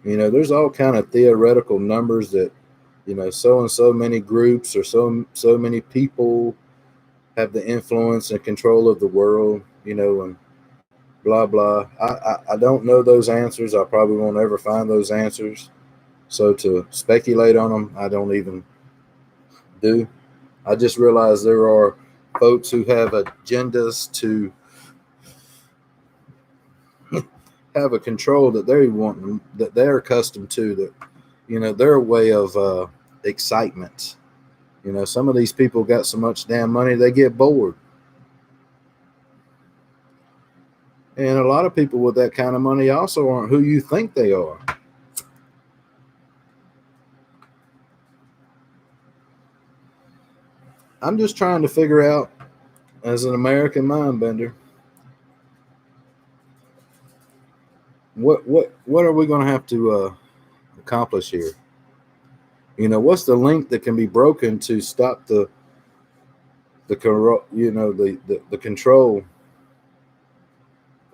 There's all kind of theoretical numbers that, so and so many groups or so many people have the influence and control of the world, and blah, blah. I don't know those answers. I probably won't ever find those answers. So to speculate on them, I don't even do. I just realize there are folks who have agendas to have a control that they want, that they're accustomed to, that, their way of excitement. Some of these people got so much damn money, they get bored. And a lot of people with that kind of money also aren't who you think they are. I'm just trying to figure out, as an American mind bender, what are we going to have to accomplish here? What's the link that can be broken to stop the control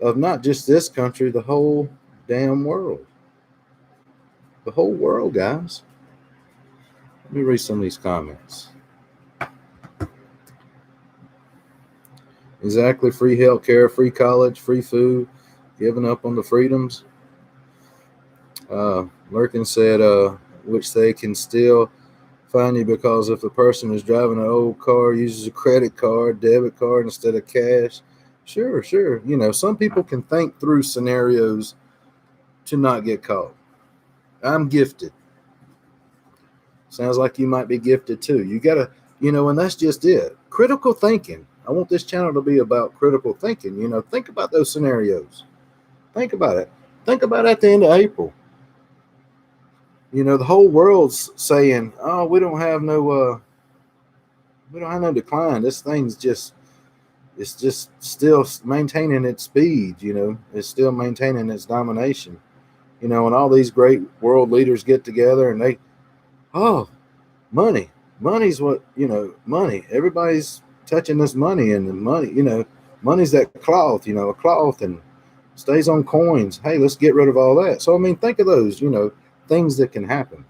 of not just this country, the whole damn world. The whole world, guys. Let me read some of these comments. Exactly. Free healthcare, free college, free food, giving up on the freedoms. Lurkin said, which they can still find you because if a person is driving an old car, uses a credit card, debit card instead of cash. Sure. Some people can think through scenarios to not get caught. I'm gifted. Sounds like you might be gifted too. You got to, and that's just it. Critical thinking. I want this channel to be about critical thinking. Think about those scenarios. Think about it. Think about it at the end of April. The whole world's saying, "Oh, we don't have no decline. This thing's it's just still maintaining its speed. It's still maintaining its domination. And all these great world leaders get together and they, money's what money. Everybody's touching this money, and the money, money's that cloth, a cloth and stays on coins. Hey, let's get rid of all that. So think of those, things that can happen.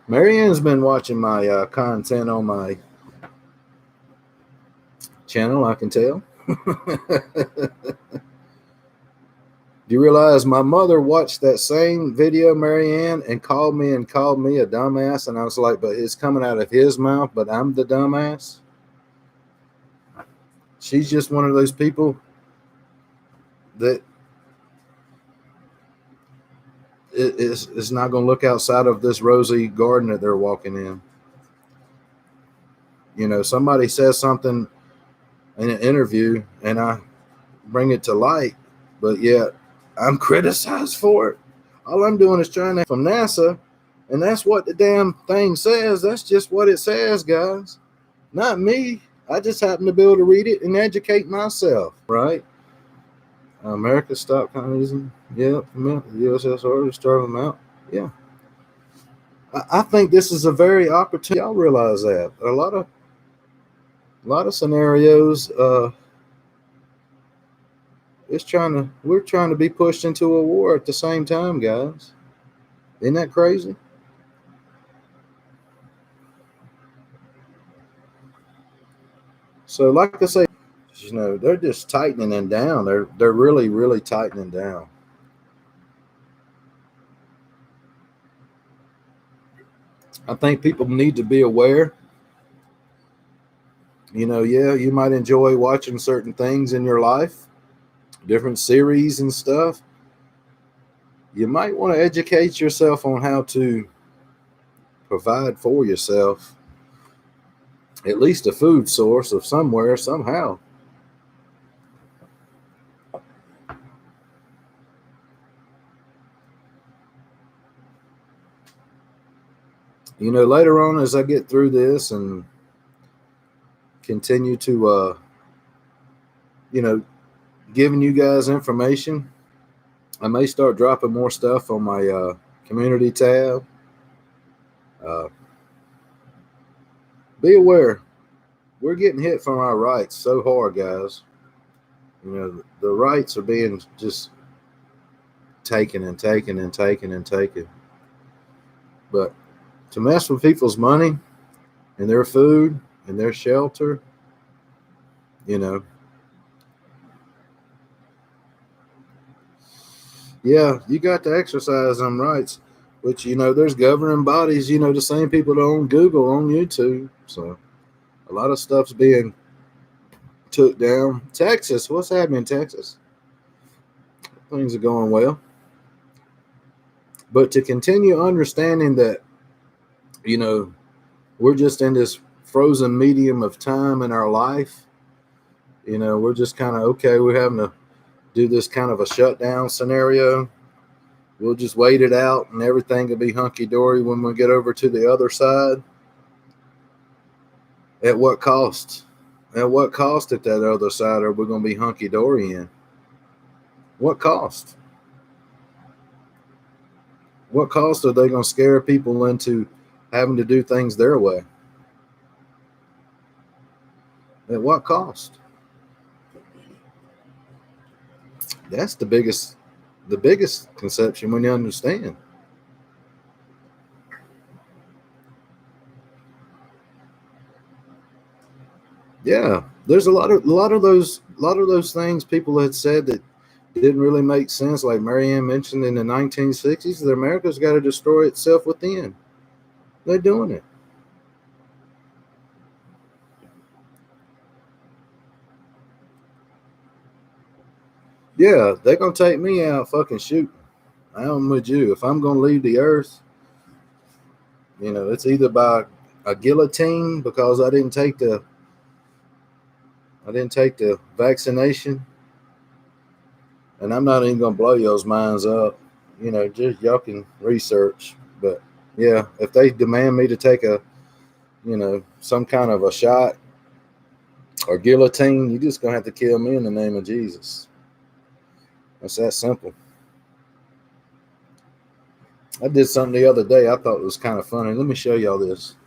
Marianne's been watching my content on my channel, I can tell. Do you realize my mother watched that same video, Marianne, and called me a dumbass? And I was like, but it's coming out of his mouth, but I'm the dumbass. She's just one of those people that is not going to look outside of this rosy garden that they're walking in. Somebody says something in an interview and I bring it to light, but yet I'm criticized for it. All I'm doing is trying to from NASA, and that's what the damn thing says. That's just what it says, guys. Not me. I just happen to be able to read it and educate myself, right? America stopped communism. Yep. The USSR to starve them out. Yeah. I think this is a very opportunity. Y'all realize that a lot of scenarios, we're trying to be pushed into a war at the same time, guys. Isn't that crazy? So, like I say, they're just tightening it down. They're really, really tightening down. I think people need to be aware. Yeah, you might enjoy watching certain things in your life, different series and stuff. You might want to educate yourself on how to provide for yourself at least a food source of somewhere, somehow. Later on as I get through this and continue to, you know, giving you guys information, I may start dropping more stuff on my community tab. Uh, be aware, we're getting hit from our rights so hard, guys. The rights are being just taken and taken and taken and taken. But to mess with people's money and their food and their shelter, you know, yeah, you got to exercise them rights. Which, there's governing bodies, the same people that own Google, on YouTube. So a lot of stuff's being took down. Texas, what's happening in Texas? Things are going well. But to continue understanding that, we're just in this frozen medium of time in our life. We're just kind of, okay, we're having to do this kind of a shutdown scenario. We'll just wait it out and everything will be hunky-dory when we get over to the other side. At what cost? At what cost at that other side are we going to be hunky-dory in? What cost? What cost are they going to scare people into having to do things their way? At what cost? That's the biggest conception when you understand. Yeah, there's a lot of those things people had said that didn't really make sense. Like Marianne mentioned in the 1960s, that America's got to destroy itself within. They're doing it. Yeah, they're gonna take me out. Fucking shoot. I'm with you. If I'm gonna leave the earth, it's either by a guillotine because I didn't take the vaccination, and I'm not even gonna blow y'all's minds up. Just y'all can research. But yeah, if they demand me to take some kind of a shot or guillotine, you're just gonna have to kill me in the name of Jesus. It's that simple. I did something the other day I thought was kind of funny. Let me show y'all this.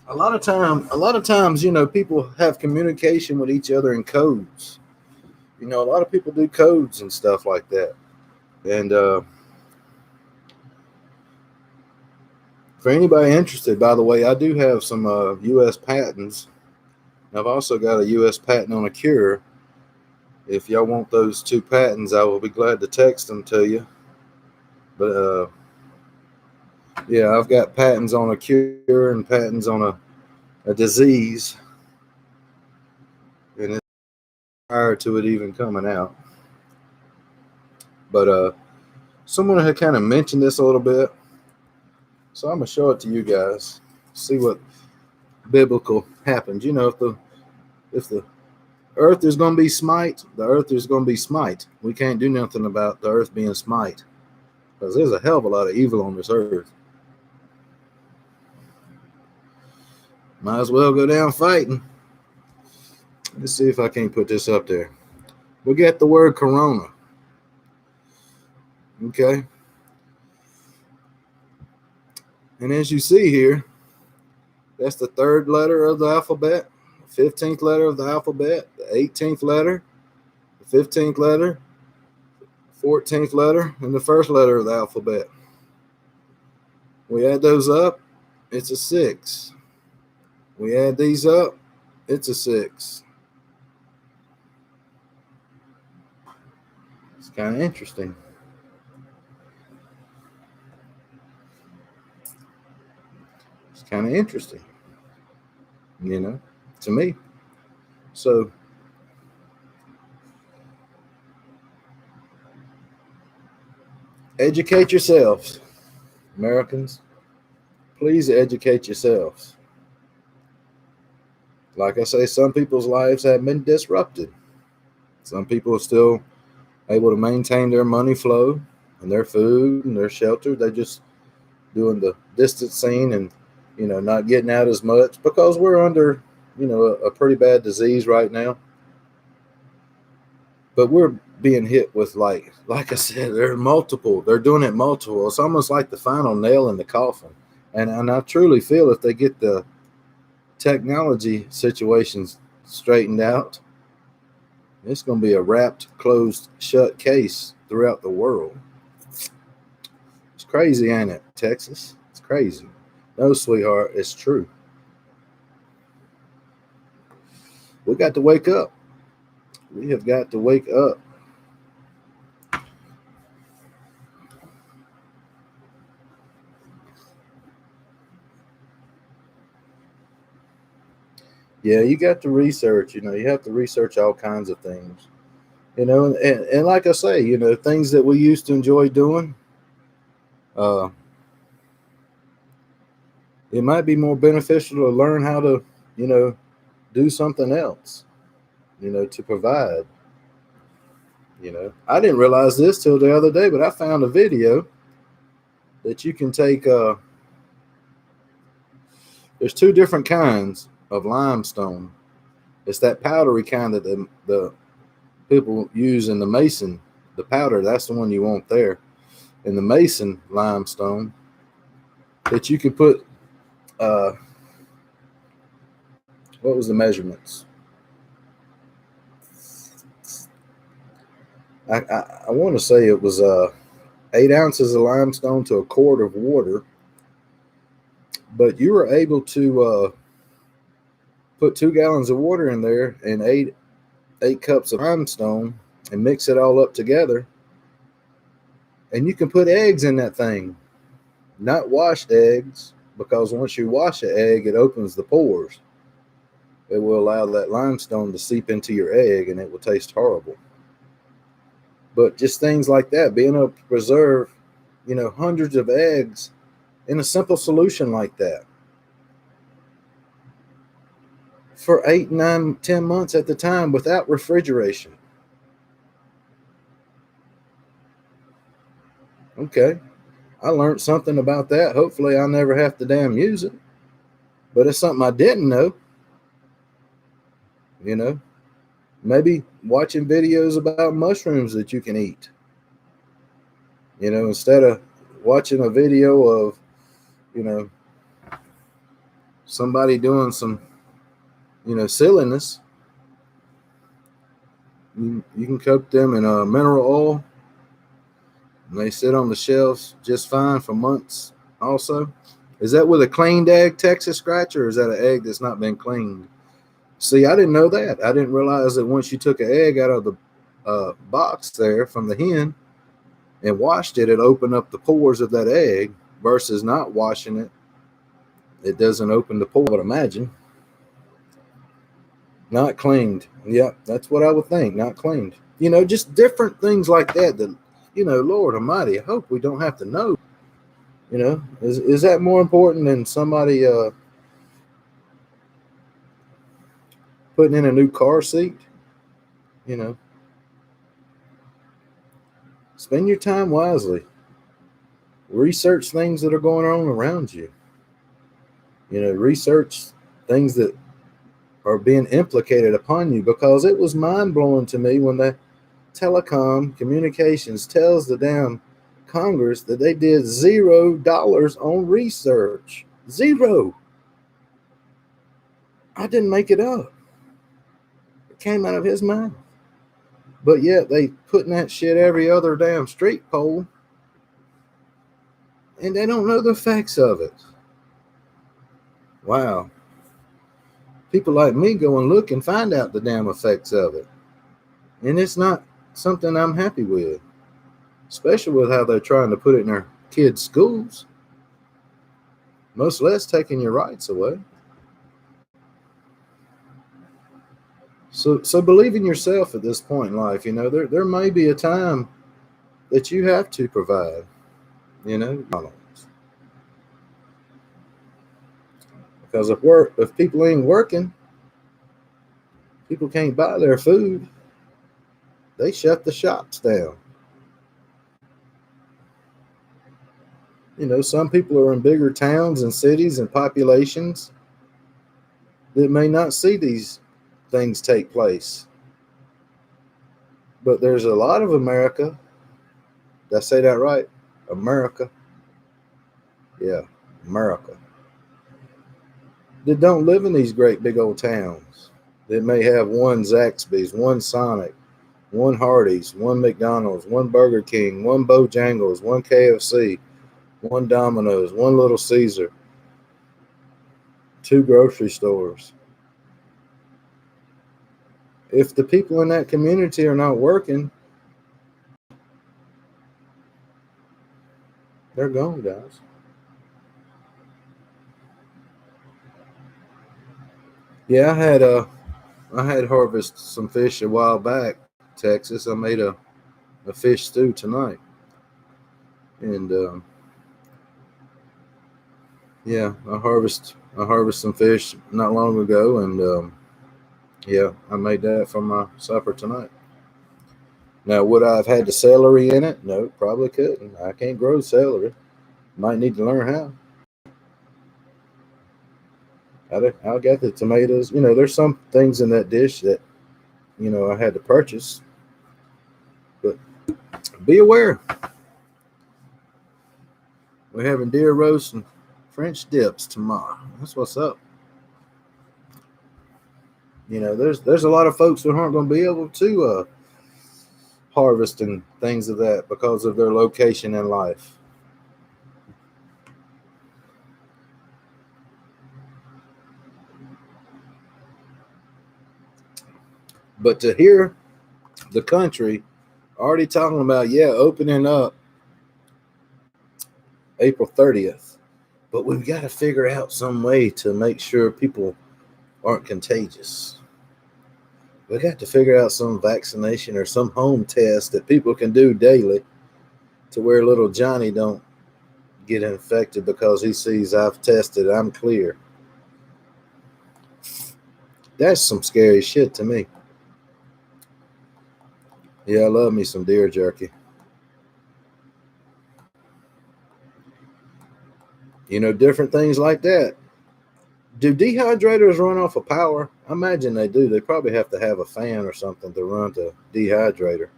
A lot of times, people have communication with each other in codes. A lot of people do codes and stuff like that. And for anybody interested, by the way, I do have some U.S. patents. I've also got a U.S. patent on a cure. If y'all want those two patents, I will be glad to text them to you. But yeah, I've got patents on a cure and patents on a disease. And it's prior to it even coming out. But someone had kind of mentioned this a little bit. So I'm going to show it to you guys. See what biblical happens. If the earth is going to be smite, the earth is going to be smite. We can't do nothing about the earth being smite because there's a hell of a lot of evil on this earth. Might as well go down fighting. Let's see if I can't put this up there. We got the word corona. Okay. And as you see here, that's the third letter of the alphabet, the 15th letter of the alphabet, the 18th letter, the 15th letter, 14th letter, and the first letter of the alphabet. We add those up, it's a 6. We add these up, it's a 6. It's kind of interesting. It's kind of interesting, you know, to me. So educate yourselves, Americans. Please educate yourselves. Like I say, some people's lives have been disrupted. Some people are still able to maintain their money flow and their food and their shelter. They're just doing the distancing and, you know, not getting out as much because we're under, you know, a pretty bad disease right now. But we're being hit with, like I said, they're doing it multiple. It's almost like the final nail in the coffin. And I truly feel if they get the technology situations straightened out, it's going to be a wrapped, closed, shut case throughout the world. It's crazy, ain't it, Texas? It's crazy. No, sweetheart, it's true. We got to wake up. We have got to wake up. Yeah, you got to research, you know, you have to research all kinds of things, you know, and like I say, you know, things that we used to enjoy doing, it might be more beneficial to learn how to, you know, do something else, you know, to provide. You know, I didn't realize this till the other day, but I found a video that you can take, there's 2 different kinds of limestone. It's that powdery kind that the people use in the mason, the powder, that's the one you want there. In the mason limestone that you could put, what was the measurements? I want to say it was 8 ounces of limestone to a quart of water, but you were able to put 2 gallons of water in there and 8 cups of limestone and mix it all up together, and you can put eggs in that thing. Not washed eggs, because once you wash an egg, it opens the pores. It will allow that limestone to seep into your egg and it will taste horrible. But just things like that, being able to preserve, you know, hundreds of eggs in a simple solution like that for 8, 9, 10 months at the time without refrigeration. Okay, I learned something about that. Hopefully I'll never have to damn use it. But it's something I didn't know. You know, maybe watching videos about mushrooms that you can eat. You know, instead of watching a video of, you know, somebody doing some, you know, silliness, you can coat them in mineral oil, and they sit on the shelves just fine for months. Also, is that with a cleaned egg, Texas Scratcher, or is that an egg that's not been cleaned? See, I didn't know that. I didn't realize that once you took an egg out of the box there from the hen and washed it, it opened up the pores of that egg, versus not washing it. It doesn't open the pore, I would imagine. Not cleaned. Yeah, that's what I would think. Not cleaned. You know, just different things like that. That, you know, Lord Almighty, I hope we don't have to know. You know, is that more important than somebody putting in a new car seat? You know, spend your time wisely. Research things that are going on around you. You know, research things that are being implicated upon you, because it was mind blowing to me when the telecom communications tells the damn Congress that they did $0 on research. Zero. I didn't make it up. It came out of his mouth. But yet they putting that shit every other damn street pole, and they don't know the facts of it. Wow. People like me go and look and find out the damn effects of it. And it's not something I'm happy with, especially with how they're trying to put it in their kids' schools. Much less taking your rights away. So believe in yourself at this point in life. You know, there may be a time that you have to provide, you know, because if people ain't working, people can't buy their food. They shut the shops down. You know, some people are in bigger towns and cities and populations that may not see these things take place. But there's a lot of America. Did I say that right? America. Yeah, America. That don't live in these great big old towns. That may have one Zaxby's, one Sonic, one Hardee's, one McDonald's, one Burger King, one Bojangles, one KFC, one Domino's, one Little Caesar, 2 grocery stores. If the people in that community are not working, they're gone, guys. Yeah, I had harvested some fish a while back, Texas. I made a fish stew tonight, and yeah, I harvested some fish not long ago, and yeah, I made that for my supper tonight. Now, would I have had the celery in it? No, probably couldn't. I can't grow celery. Might need to learn how. I'll get the tomatoes. You know, there's some things in that dish that, you know, I had to purchase. But be aware. We're having deer roast and French dips tomorrow. That's what's up. You know, there's a lot of folks that aren't going to be able to harvest and things of that because of their location in life. But to hear the country already talking about, yeah, opening up April 30th, but we've got to figure out some way to make sure people aren't contagious. We got to figure out some vaccination or some home test that people can do daily to where little Johnny don't get infected because he sees I've tested, I'm clear. That's some scary shit to me. Yeah, I love me some deer jerky. You know, different things like that. Do dehydrators run off of power? I imagine they do. They probably have to have a fan or something to run the dehydrator.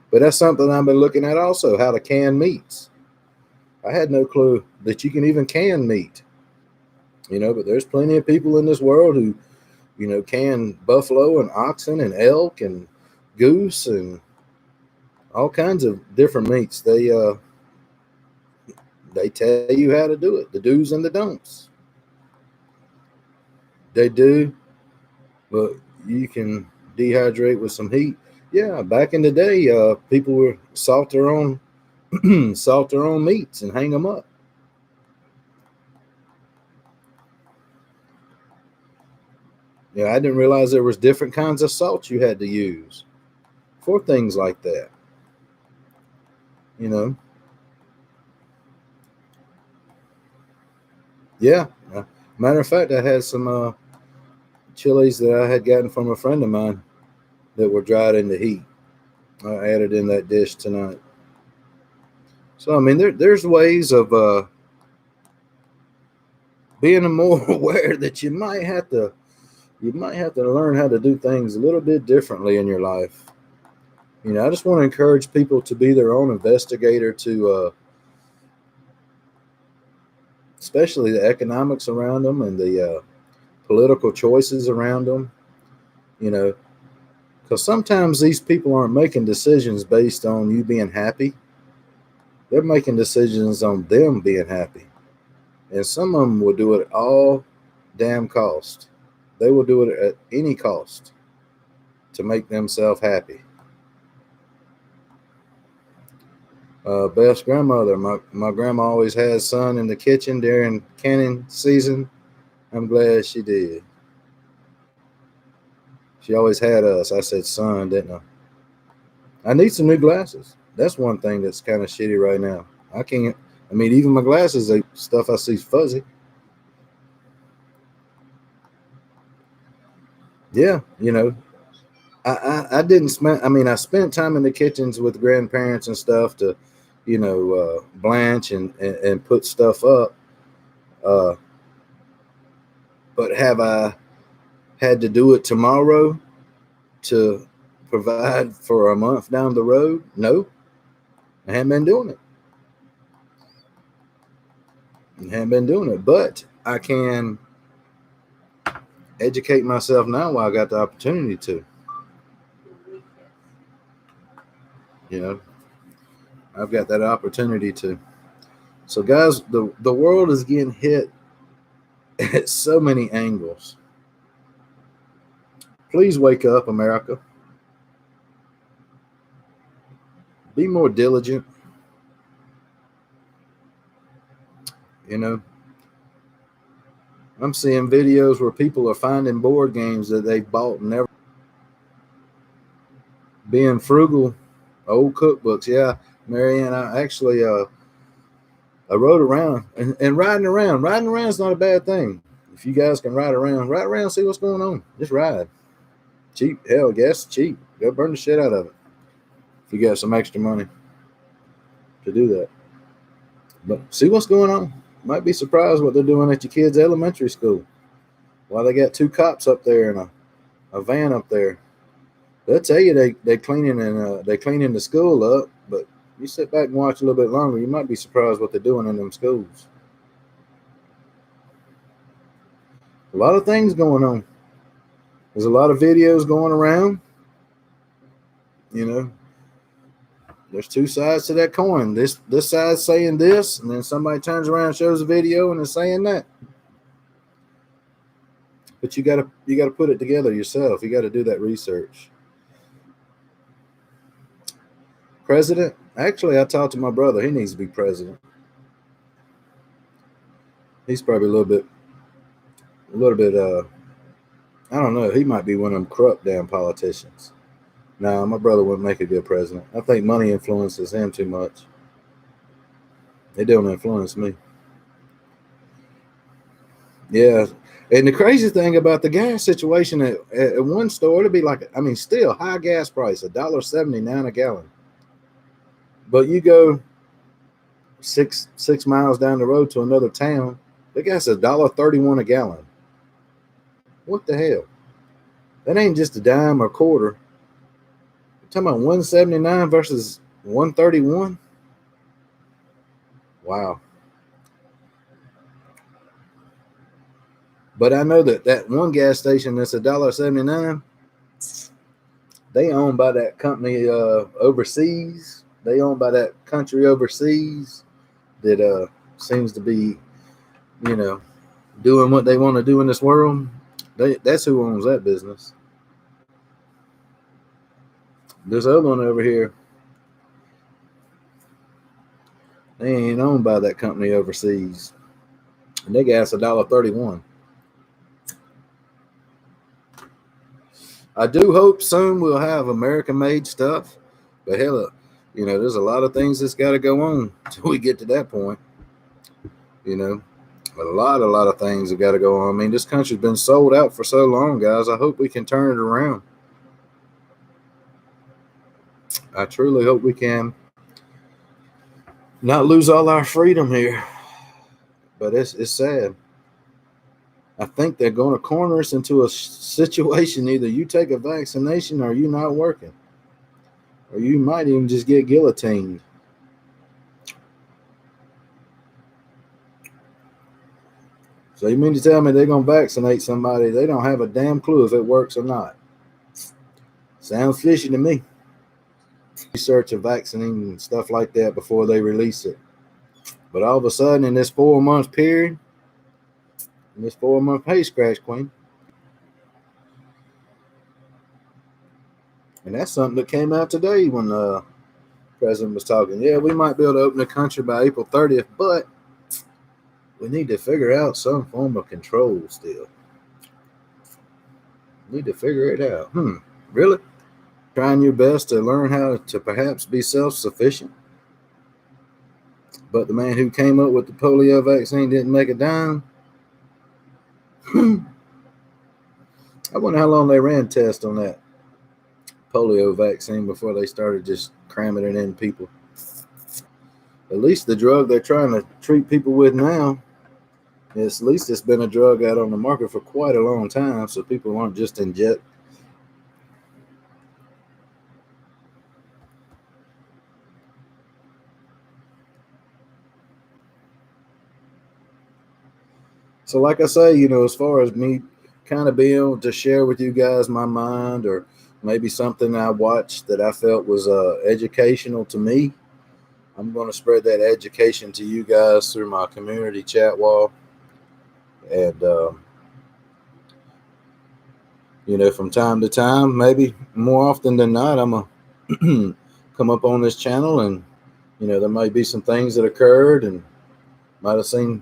But that's something I've been looking at also, how to can meats. I had no clue that you can even can meat. You know, but there's plenty of people in this world who, you know, can buffalo and oxen and elk and goose and all kinds of different meats. They tell you how to do it, the do's and the don'ts. They do, but you can dehydrate with some heat. Yeah, back in the day, people would salt their own meats and hang them up. Yeah, I didn't realize there was different kinds of salt you had to use for things like that. You know. Yeah. Matter of fact, I had some chilies that I had gotten from a friend of mine that were dried in the heat. I added in that dish tonight. So I mean, there's ways of being more aware that you might have to learn how to do things a little bit differently in your life. You know, I just want to encourage people to be their own investigator to especially the economics around them and the political choices around them. You know, because sometimes these people aren't making decisions based on you being happy. They're making decisions on them being happy. And some of them will do it at all damn cost. They will do it at any cost to make themselves happy. Beth's grandmother, my grandma always had sun in the kitchen during canning season. I'm glad she did. She always had us. I said sun, didn't I? I need some new glasses. That's one thing that's kind of shitty right now. I can't. I mean, even my glasses, stuff I see is fuzzy. Yeah, you know, I didn't spend. I mean, I spent time in the kitchens with grandparents and stuff to, you know, blanch and put stuff up. But have I had to do it tomorrow to provide for a month down the road? No, I haven't been doing it. But I can educate myself now while I got the opportunity to. You know, I've got that opportunity to. So, guys, the world is getting hit at so many angles. Please wake up, America. Be more diligent. You know, I'm seeing videos where people are finding board games that they bought and never. Being frugal, old cookbooks. Yeah, Marianne, I actually I rode around and riding around. Riding around is not a bad thing. If you guys can ride around, see what's going on. Just ride. Cheap. Hell, gas cheap. Go burn the shit out of it. If you got some extra money to do that. But see what's going on. Might be surprised what they're doing at your kids' elementary school. Why they got 2 cops up there and a van up there. They'll tell you they cleaning the school up, but you sit back and watch a little bit longer, you might be surprised what they're doing in them schools. A lot of things going on. There's a lot of videos going around. You know, there's 2 sides to that coin. This side's saying this, and then somebody turns around and shows a video and is saying that. But you gotta put it together yourself. You got to do that research. President? Actually, I talked to my brother. He needs to be president. He's probably a little bit. I don't know. He might be one of them corrupt damn politicians. No, my brother wouldn't make a good president. I think money influences him too much. It don't influence me. Yeah. And the crazy thing about the gas situation at one store, it'll be like, I mean, still high gas price, $1.79 a gallon. But you go six miles down the road to another town, the gas is $1.31 a gallon. What the hell? That ain't just a dime or a quarter. You're talking about 179 versus 131. Wow. But I know that one gas station that's $1.79, they owned by that company overseas. They owned by that country overseas that seems to be, you know, doing what they want to do in this world. That's who owns that business. This other one over here, they ain't owned by that company overseas. And they gas $1.31. I do hope soon we'll have American-made stuff. But hell, you know, there's a lot of things that's got to go on until we get to that point. You know, a lot of things have got to go on. I mean, this country's been sold out for so long, guys. I hope we can turn it around. I truly hope we can not lose all our freedom here. But it's sad. I think they're going to corner us into a situation. Either you take a vaccination or you're not working. Or you might even just get guillotined. So you mean to tell me they're going to vaccinate somebody? They don't have a damn clue if it works or not. Sounds fishy to me. Research of vaccinating and stuff like that before they release it. But all of a sudden in this 4-month period, in this 4-month pay scratch, Queen. And that's something that came out today when the president was talking. Yeah, we might be able to open the country by April 30th, but we need to figure out some form of control still. Need to figure it out. Really? Trying your best to learn how to perhaps be self-sufficient? But the man who came up with the polio vaccine didn't make a dime? I wonder how long they ran tests on that polio vaccine before they started just cramming it in people. At least the drug they're trying to treat people with now, at least it's been a drug out on the market for quite a long time, so people aren't just inject. So like I say, as far as me kind of being able to share with you guys my mind, or maybe something I watched that I felt was educational to me, I'm going to spread that education to you guys through my community chat wall. And, from time to time, maybe more often than not, I'm going to come up on this channel and, there might be some things that occurred and might have seen,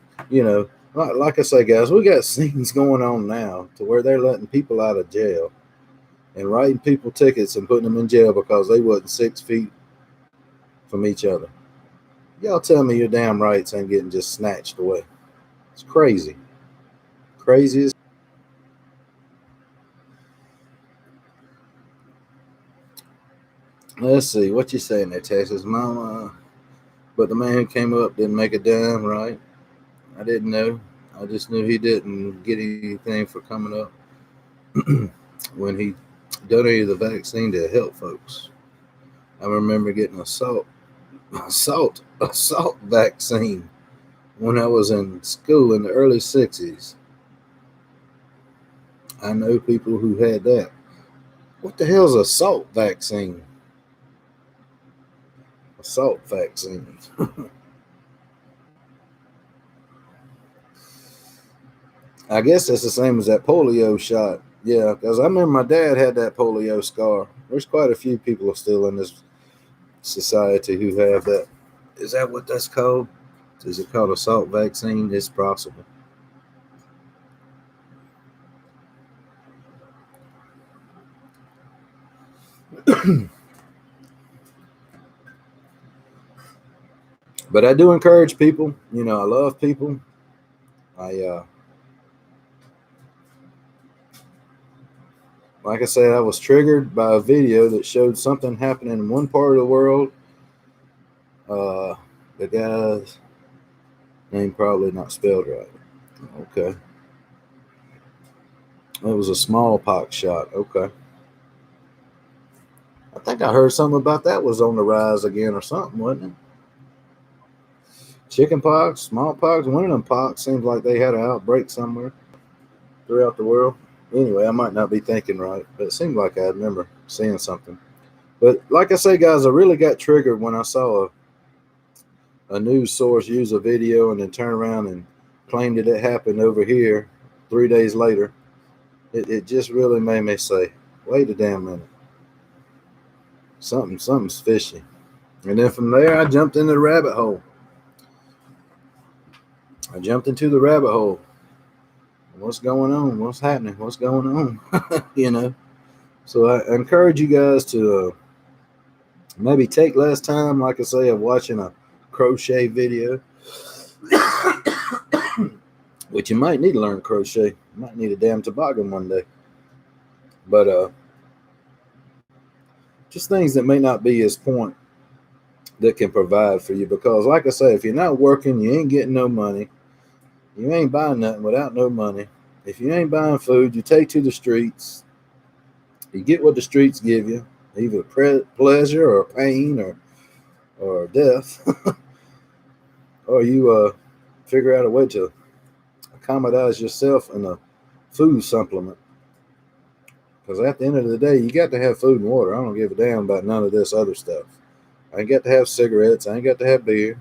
like I say, guys, we got scenes going on now to where they're letting people out of jail and writing people tickets and putting them in jail because they wasn't 6 feet from each other. Y'all tell me your damn rights ain't getting just snatched away. It's crazy. Crazy as... Let's see, what you saying there, Texas Mama? But the man who came up didn't make a dime, right? I didn't know. I just knew he didn't get anything for coming up when he donated the vaccine to help folks. I remember getting assault vaccine when I was in school in the early 60s. I know people who had that. What the hell's a salt vaccine? A salt vaccine. I guess that's the same as that polio shot. Yeah, because I remember my dad had that polio scar. There's quite a few people still in this society who have that. Is that what that's called? Is it called a salt vaccine? It's possible. But I do encourage people. I love people. Like I said, I was triggered by a video that showed something happening in one part of the world. The guy's name probably not spelled right. Okay. It was a smallpox shot. Okay. I think I heard something about that was on the rise again or something, wasn't it? Chickenpox, smallpox, one of them pox seems like they had an outbreak somewhere throughout the world. Anyway, I might not be thinking right, but it seemed like I remember seeing something. But like I say, guys, I really got triggered when I saw a news source use a video and then turn around and claim that it happened over here 3 days later. It just really made me say, wait a damn minute. Something's fishy. And then from there, I jumped into the rabbit hole. What's going on? What's happening? What's going on? So I encourage you guys to maybe take less time, like I say, of watching a crochet video. Which you might need to learn crochet. You might need a damn toboggan one day. But just things that may not be his point that can provide for you. Because, like I say, if you're not working, you ain't getting no money. You ain't buying nothing without no money. If you ain't buying food, you take to the streets. You get what the streets give you, either pleasure or pain or death, or you figure out a way to accommodate yourself in a food supplement. Because at the end of the day, you got to have food and water. I don't give a damn about none of this other stuff. I ain't got to have cigarettes. I ain't got to have beer.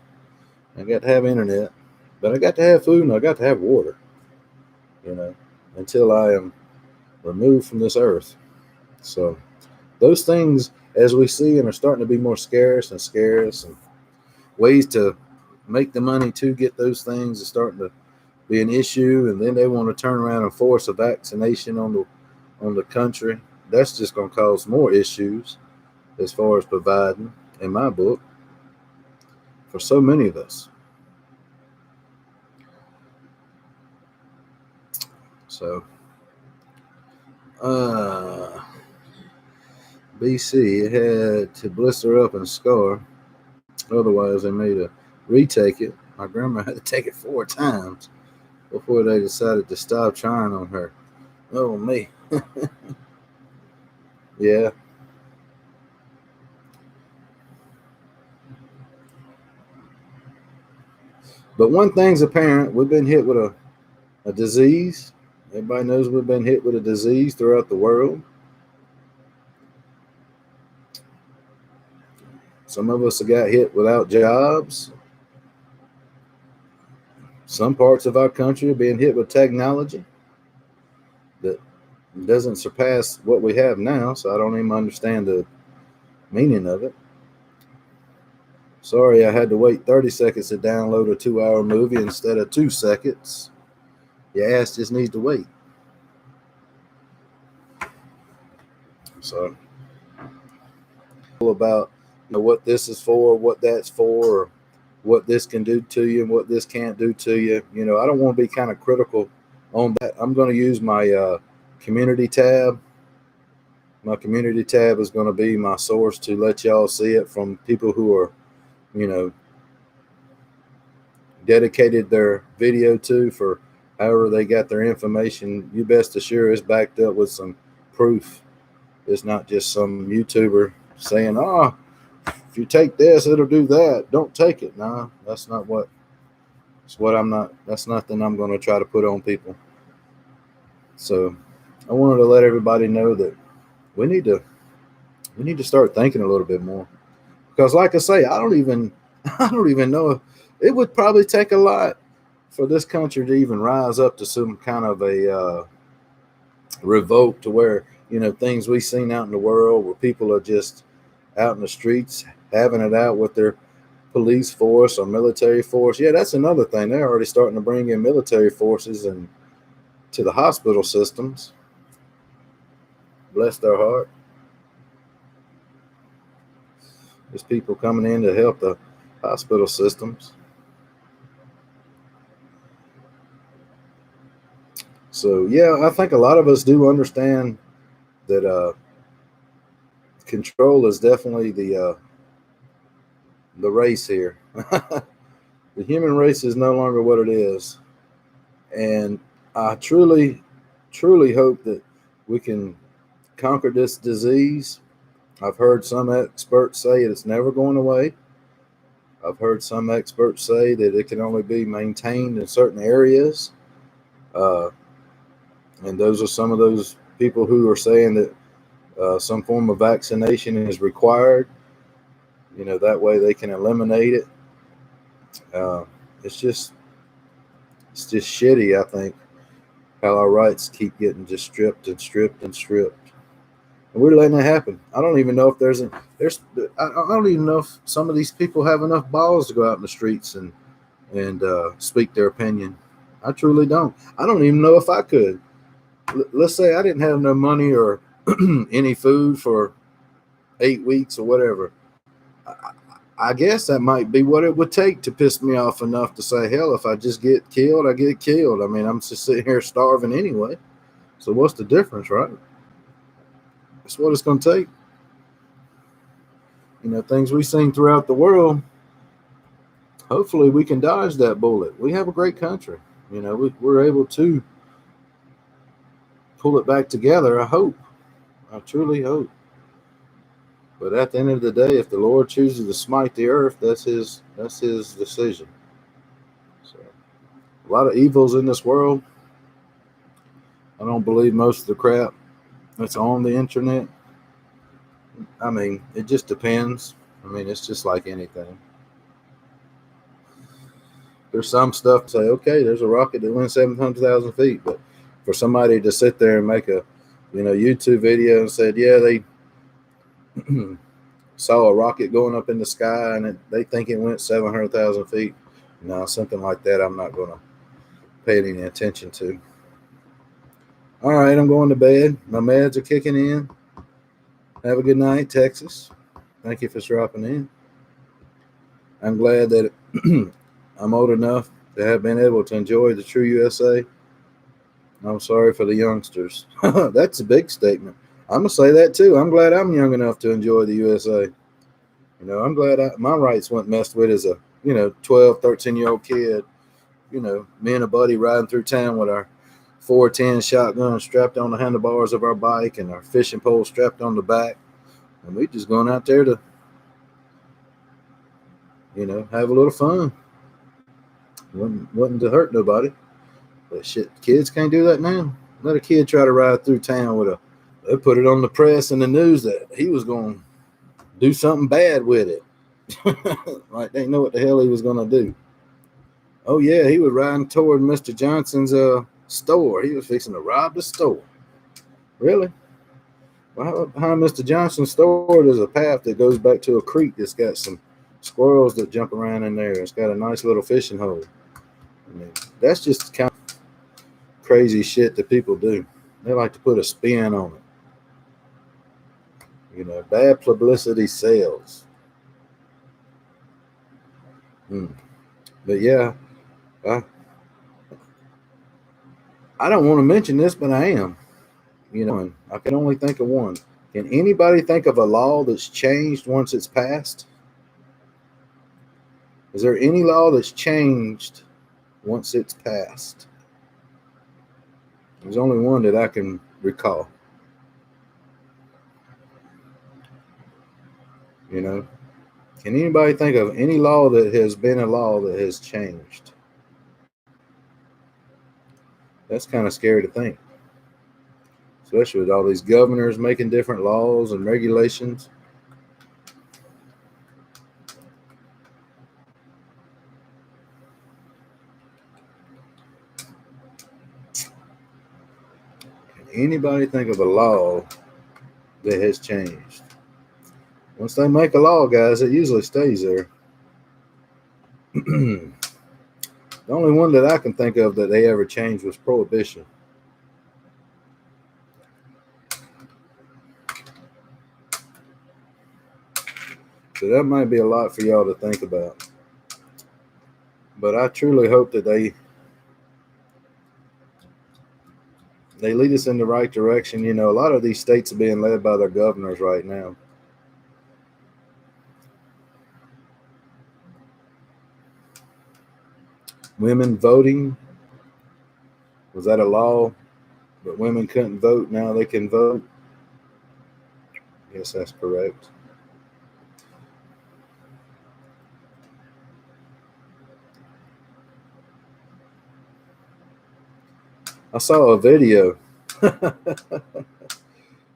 I ain't got to have internet. But I got to have food and I got to have water, until I am removed from this earth. So those things, as we see, and are starting to be more scarce, and ways to make the money to get those things is starting to be an issue. And then they want to turn around and force a vaccination on the country. That's just going to cause more issues as far as providing, in my book, for so many of us. So, BC had to blister up and scar. Otherwise, they made a retake it. My grandma had to take it 4 times before they decided to stop trying on her. Oh, me. Yeah. But one thing's apparent. We've been hit with a disease. Everybody knows we've been hit with a disease throughout the world. Some of us have got hit without jobs. Some parts of our country are being hit with technology that doesn't surpass what we have now, so I don't even understand the meaning of it. Sorry, I had to wait 30 seconds to download a 2-hour movie instead of 2 seconds. Your ass just needs to wait. So, about what this is for, what that's for, or what this can do to you and what this can't do to you. I don't want to be kind of critical on that. I'm going to use my community tab. My community tab is going to be my source to let y'all see it from people who are, dedicated their video to for however they got their information. You best assure it's backed up with some proof. It's not just some YouTuber saying, if you take this, it'll do that. Don't take it. No, that's not what. That's nothing I'm going to try to put on people. So I wanted to let everybody know that we need to start thinking a little bit more. Because like I say, I don't even know if it would probably take a lot for this country to even rise up to some kind of a revolt to where, things we've seen out in the world where people are just out in the streets having it out with their police force or military force. Yeah, that's another thing. They're already starting to bring in military forces and to the hospital systems. Bless their heart. There's people coming in to help the hospital systems. So, yeah, I think a lot of us do understand that control is definitely the race here. The human race is no longer what it is. And I truly, truly hope that we can conquer this disease. I've heard some experts say it's never going away. I've heard some experts say that it can only be maintained in certain areas. And those are some of those people who are saying that some form of vaccination is required. That way they can eliminate it. It's just shitty, I think, how our rights keep getting just stripped and stripped and stripped. And we're letting it happen. I don't even know if I don't even know if some of these people have enough balls to go out in the streets and speak their opinion. I truly don't. I don't even know if I could. Let's say I didn't have no money or any food for 8 weeks or whatever. I guess that might be what it would take to piss me off enough to say, hell, if I just get killed, I get killed. I mean, I'm just sitting here starving anyway. So what's the difference, right? That's what it's going to take. things we've seen throughout the world. Hopefully we can dodge that bullet. We have a great country. We're able to pull it back together. I hope. I truly hope. But at the end of the day, if the Lord chooses to smite the earth, that's his decision. So a lot of evils in this world. I don't believe most of the crap that's on the internet. I mean, it just depends. I mean, it's just like anything. There's some stuff to say, okay, there's a rocket that went 700,000 feet, but for somebody to sit there and make a, YouTube video and said, yeah, they saw a rocket going up in the sky and they think it went 700,000 feet. No, something like that, I'm not going to pay any attention to. All right, I'm going to bed. My meds are kicking in. Have a good night, Texas. Thank you for dropping in. I'm glad that I'm old enough to have been able to enjoy the true USA. I'm sorry for the youngsters. That's a big statement. I'm going to say that too. I'm glad I'm young enough to enjoy the USA. I'm glad my rights weren't messed with as a, 12, 13-year-old kid. Me and a buddy riding through town with our 410 shotgun strapped on the handlebars of our bike and our fishing pole strapped on the back. And we just going out there to, have a little fun. Wasn't to hurt nobody. But shit, kids can't do that now. Let a kid try to ride through town they put it on the press and the news that he was going to do something bad with it. Like they know what the hell he was going to do. Oh, yeah, he was riding toward Mr. Johnson's store. He was fixing to rob the store. Really? Well, behind Mr. Johnson's store, there's a path that goes back to a creek that's got some squirrels that jump around in there. It's got a nice little fishing hole. I mean, that's just kind of crazy shit that people do. They like to put a spin on it. Bad publicity sells. But yeah, I don't want to mention this, but I am. And I can only think of one. Can anybody think of a law that's changed once it's passed? Is there any law that's changed once it's passed? There's only one that I can recall. Can anybody think of any law that has been a law that has changed? That's kind of scary to think. Especially with all these governors making different laws and regulations. Can anybody think of a law that has changed? Once they make a law, guys, it usually stays there. The only one that I can think of that they ever changed was prohibition. So that might be a lot for y'all to think about. But I truly hope that they lead us in the right direction. A lot of these states are being led by their governors right now. Women voting, was that a law? But women couldn't vote. Now they can vote. Yes, that's correct. I saw a video.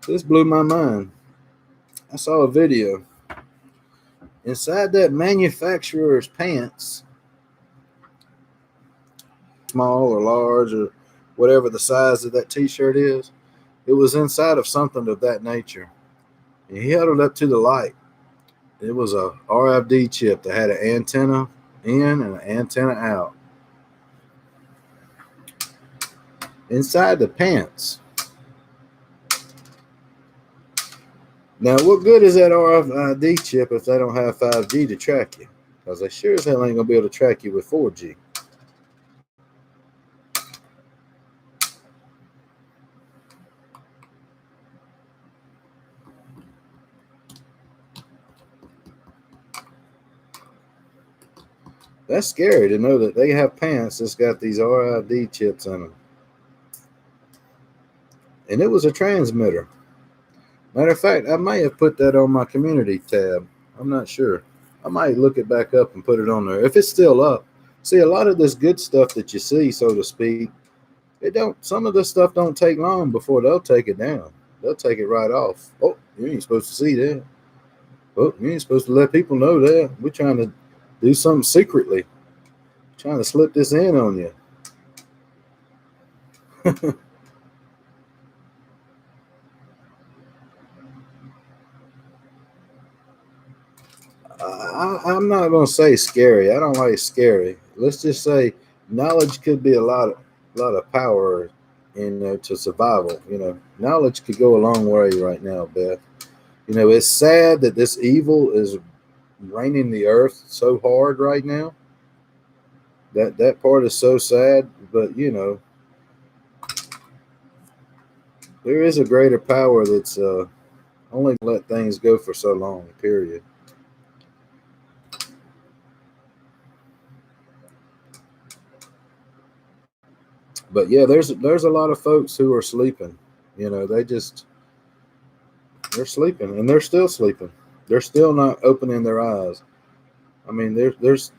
This blew my mind. I saw a video. Inside that manufacturer's pants, small or large or whatever the size of that t-shirt is, it was inside of something of that nature. And he held it up to the light. It was a RFID chip that had an antenna in and an antenna out. Inside the pants. Now, what good is that RFID chip if they don't have 5G to track you? Because they sure as hell ain't going to be able to track you with 4G. That's scary to know that they have pants that's got these RFID chips in them. And it was a transmitter. Matter of fact, I might have put that on my community tab. I'm not sure. I might look it back up and put it on there if it's still up. See, a lot of this good stuff that you see, so to speak, it don't. Some of this stuff don't take long before they'll take it down. They'll take it right off. Oh, you ain't supposed to see that. Oh, you ain't supposed to let people know that. We're trying to do something secretly. Trying to slip this in on you. I'm not gonna say scary. I don't like scary. Let's just say knowledge could be a lot of power, to survival. Knowledge could go a long way right now, Beth. It's sad that this evil is reigning the earth so hard right now. That part is so sad, but there is a greater power that's only let things go for so long. Period. But yeah, there's a lot of folks who are sleeping. They're sleeping, and they're still sleeping. They're still not opening their eyes. I mean, there's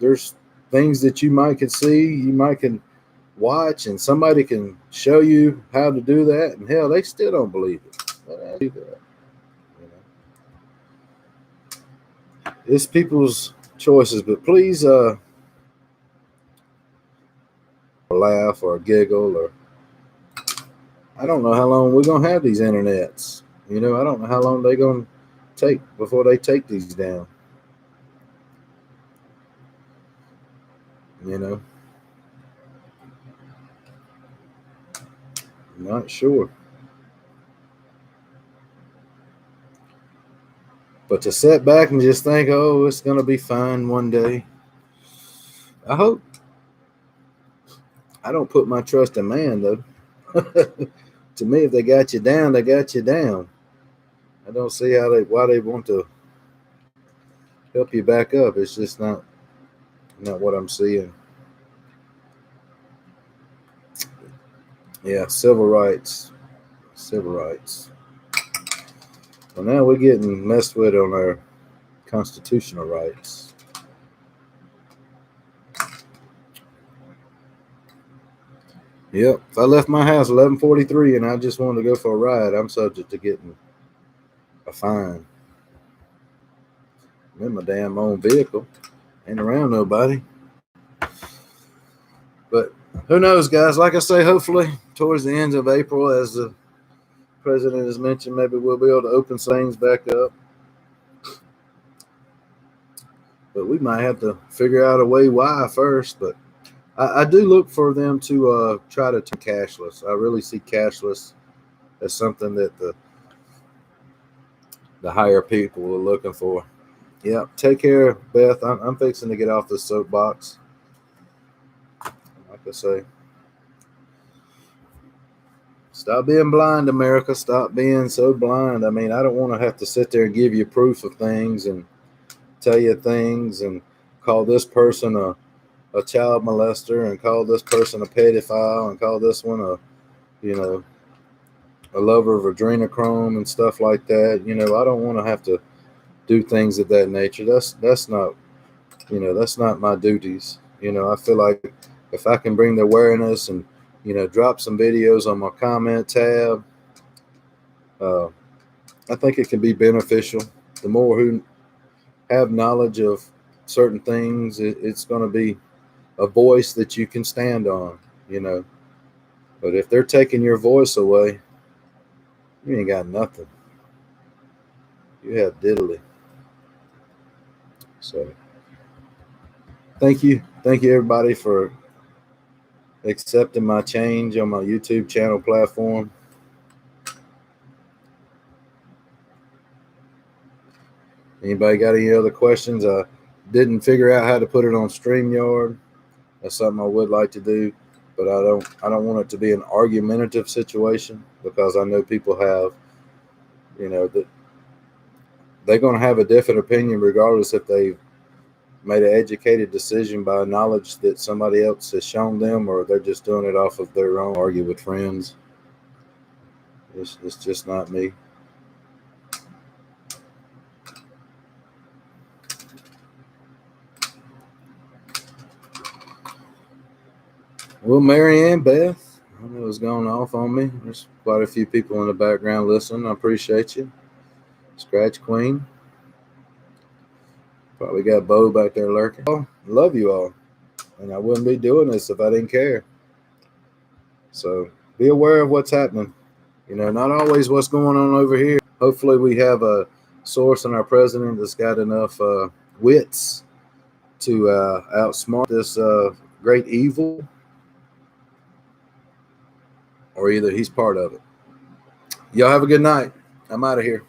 things that you might can see, you might can watch, and somebody can show you how to do that, and hell, they still don't believe it. Do that. It's people's choices, but please, laugh or giggle, or I don't know how long we're gonna have these internets. I don't know how long they're gonna take before they take these down. I'm not sure. But to sit back and just think, oh, it's gonna be fine one day. I hope. I don't put my trust in man, though. To me, if they got you down, they got you down. I don't see why they want to help you back up. It's just not what I'm seeing. Yeah, civil rights. Well, now we're getting messed with on our constitutional rights. Yep. If I left my house 11:43 and I just wanted to go for a ride, I'm subject to getting a fine. I'm in my damn own vehicle. Ain't around nobody. But who knows, guys? Like I say, hopefully towards the end of April, as the president has mentioned, maybe we'll be able to open things back up. But we might have to figure out a way why first. But I do look for them to try to turn cashless. I really see cashless as something that the higher people are looking for. Yeah, take care, Beth. I'm fixing to get off this soapbox. Like I say, stop being blind, America. Stop being so blind. I mean, I don't want to have to sit there and give you proof of things and tell you things and call this person a child molester and call this person a pedophile and call this one a lover of adrenochrome and stuff like that. I don't want to have to do things of that nature. That's not my duties. I feel like if I can bring the awareness and drop some videos on my comment tab, I think it can be beneficial. The more who have knowledge of certain things, it's going to be a voice that you can stand on. But if they're taking your voice away, you ain't got nothing. You have diddly. So thank you everybody for accepting my change on my YouTube channel platform. Anybody got any other questions? I didn't figure out how to put it on StreamYard. That's something I would like to do, but I don't want it to be an argumentative situation, because I know people have, that they're going to have a different opinion regardless if they made an educated decision by knowledge that somebody else has shown them, or they're just doing it off of their own. Argue with friends. It's just not me. Well, Marianne, Beth, I know it's going off on me. There's quite a few people in the background listening. I appreciate you. Scratch Queen. Probably got Bo back there lurking. Oh, love you all. And I wouldn't be doing this if I didn't care. So be aware of what's happening. You know, not always what's going on over here. Hopefully we have a source in our president that's got enough wits to outsmart this great evil, or either he's part of it. Y'all have a good night. I'm out of here.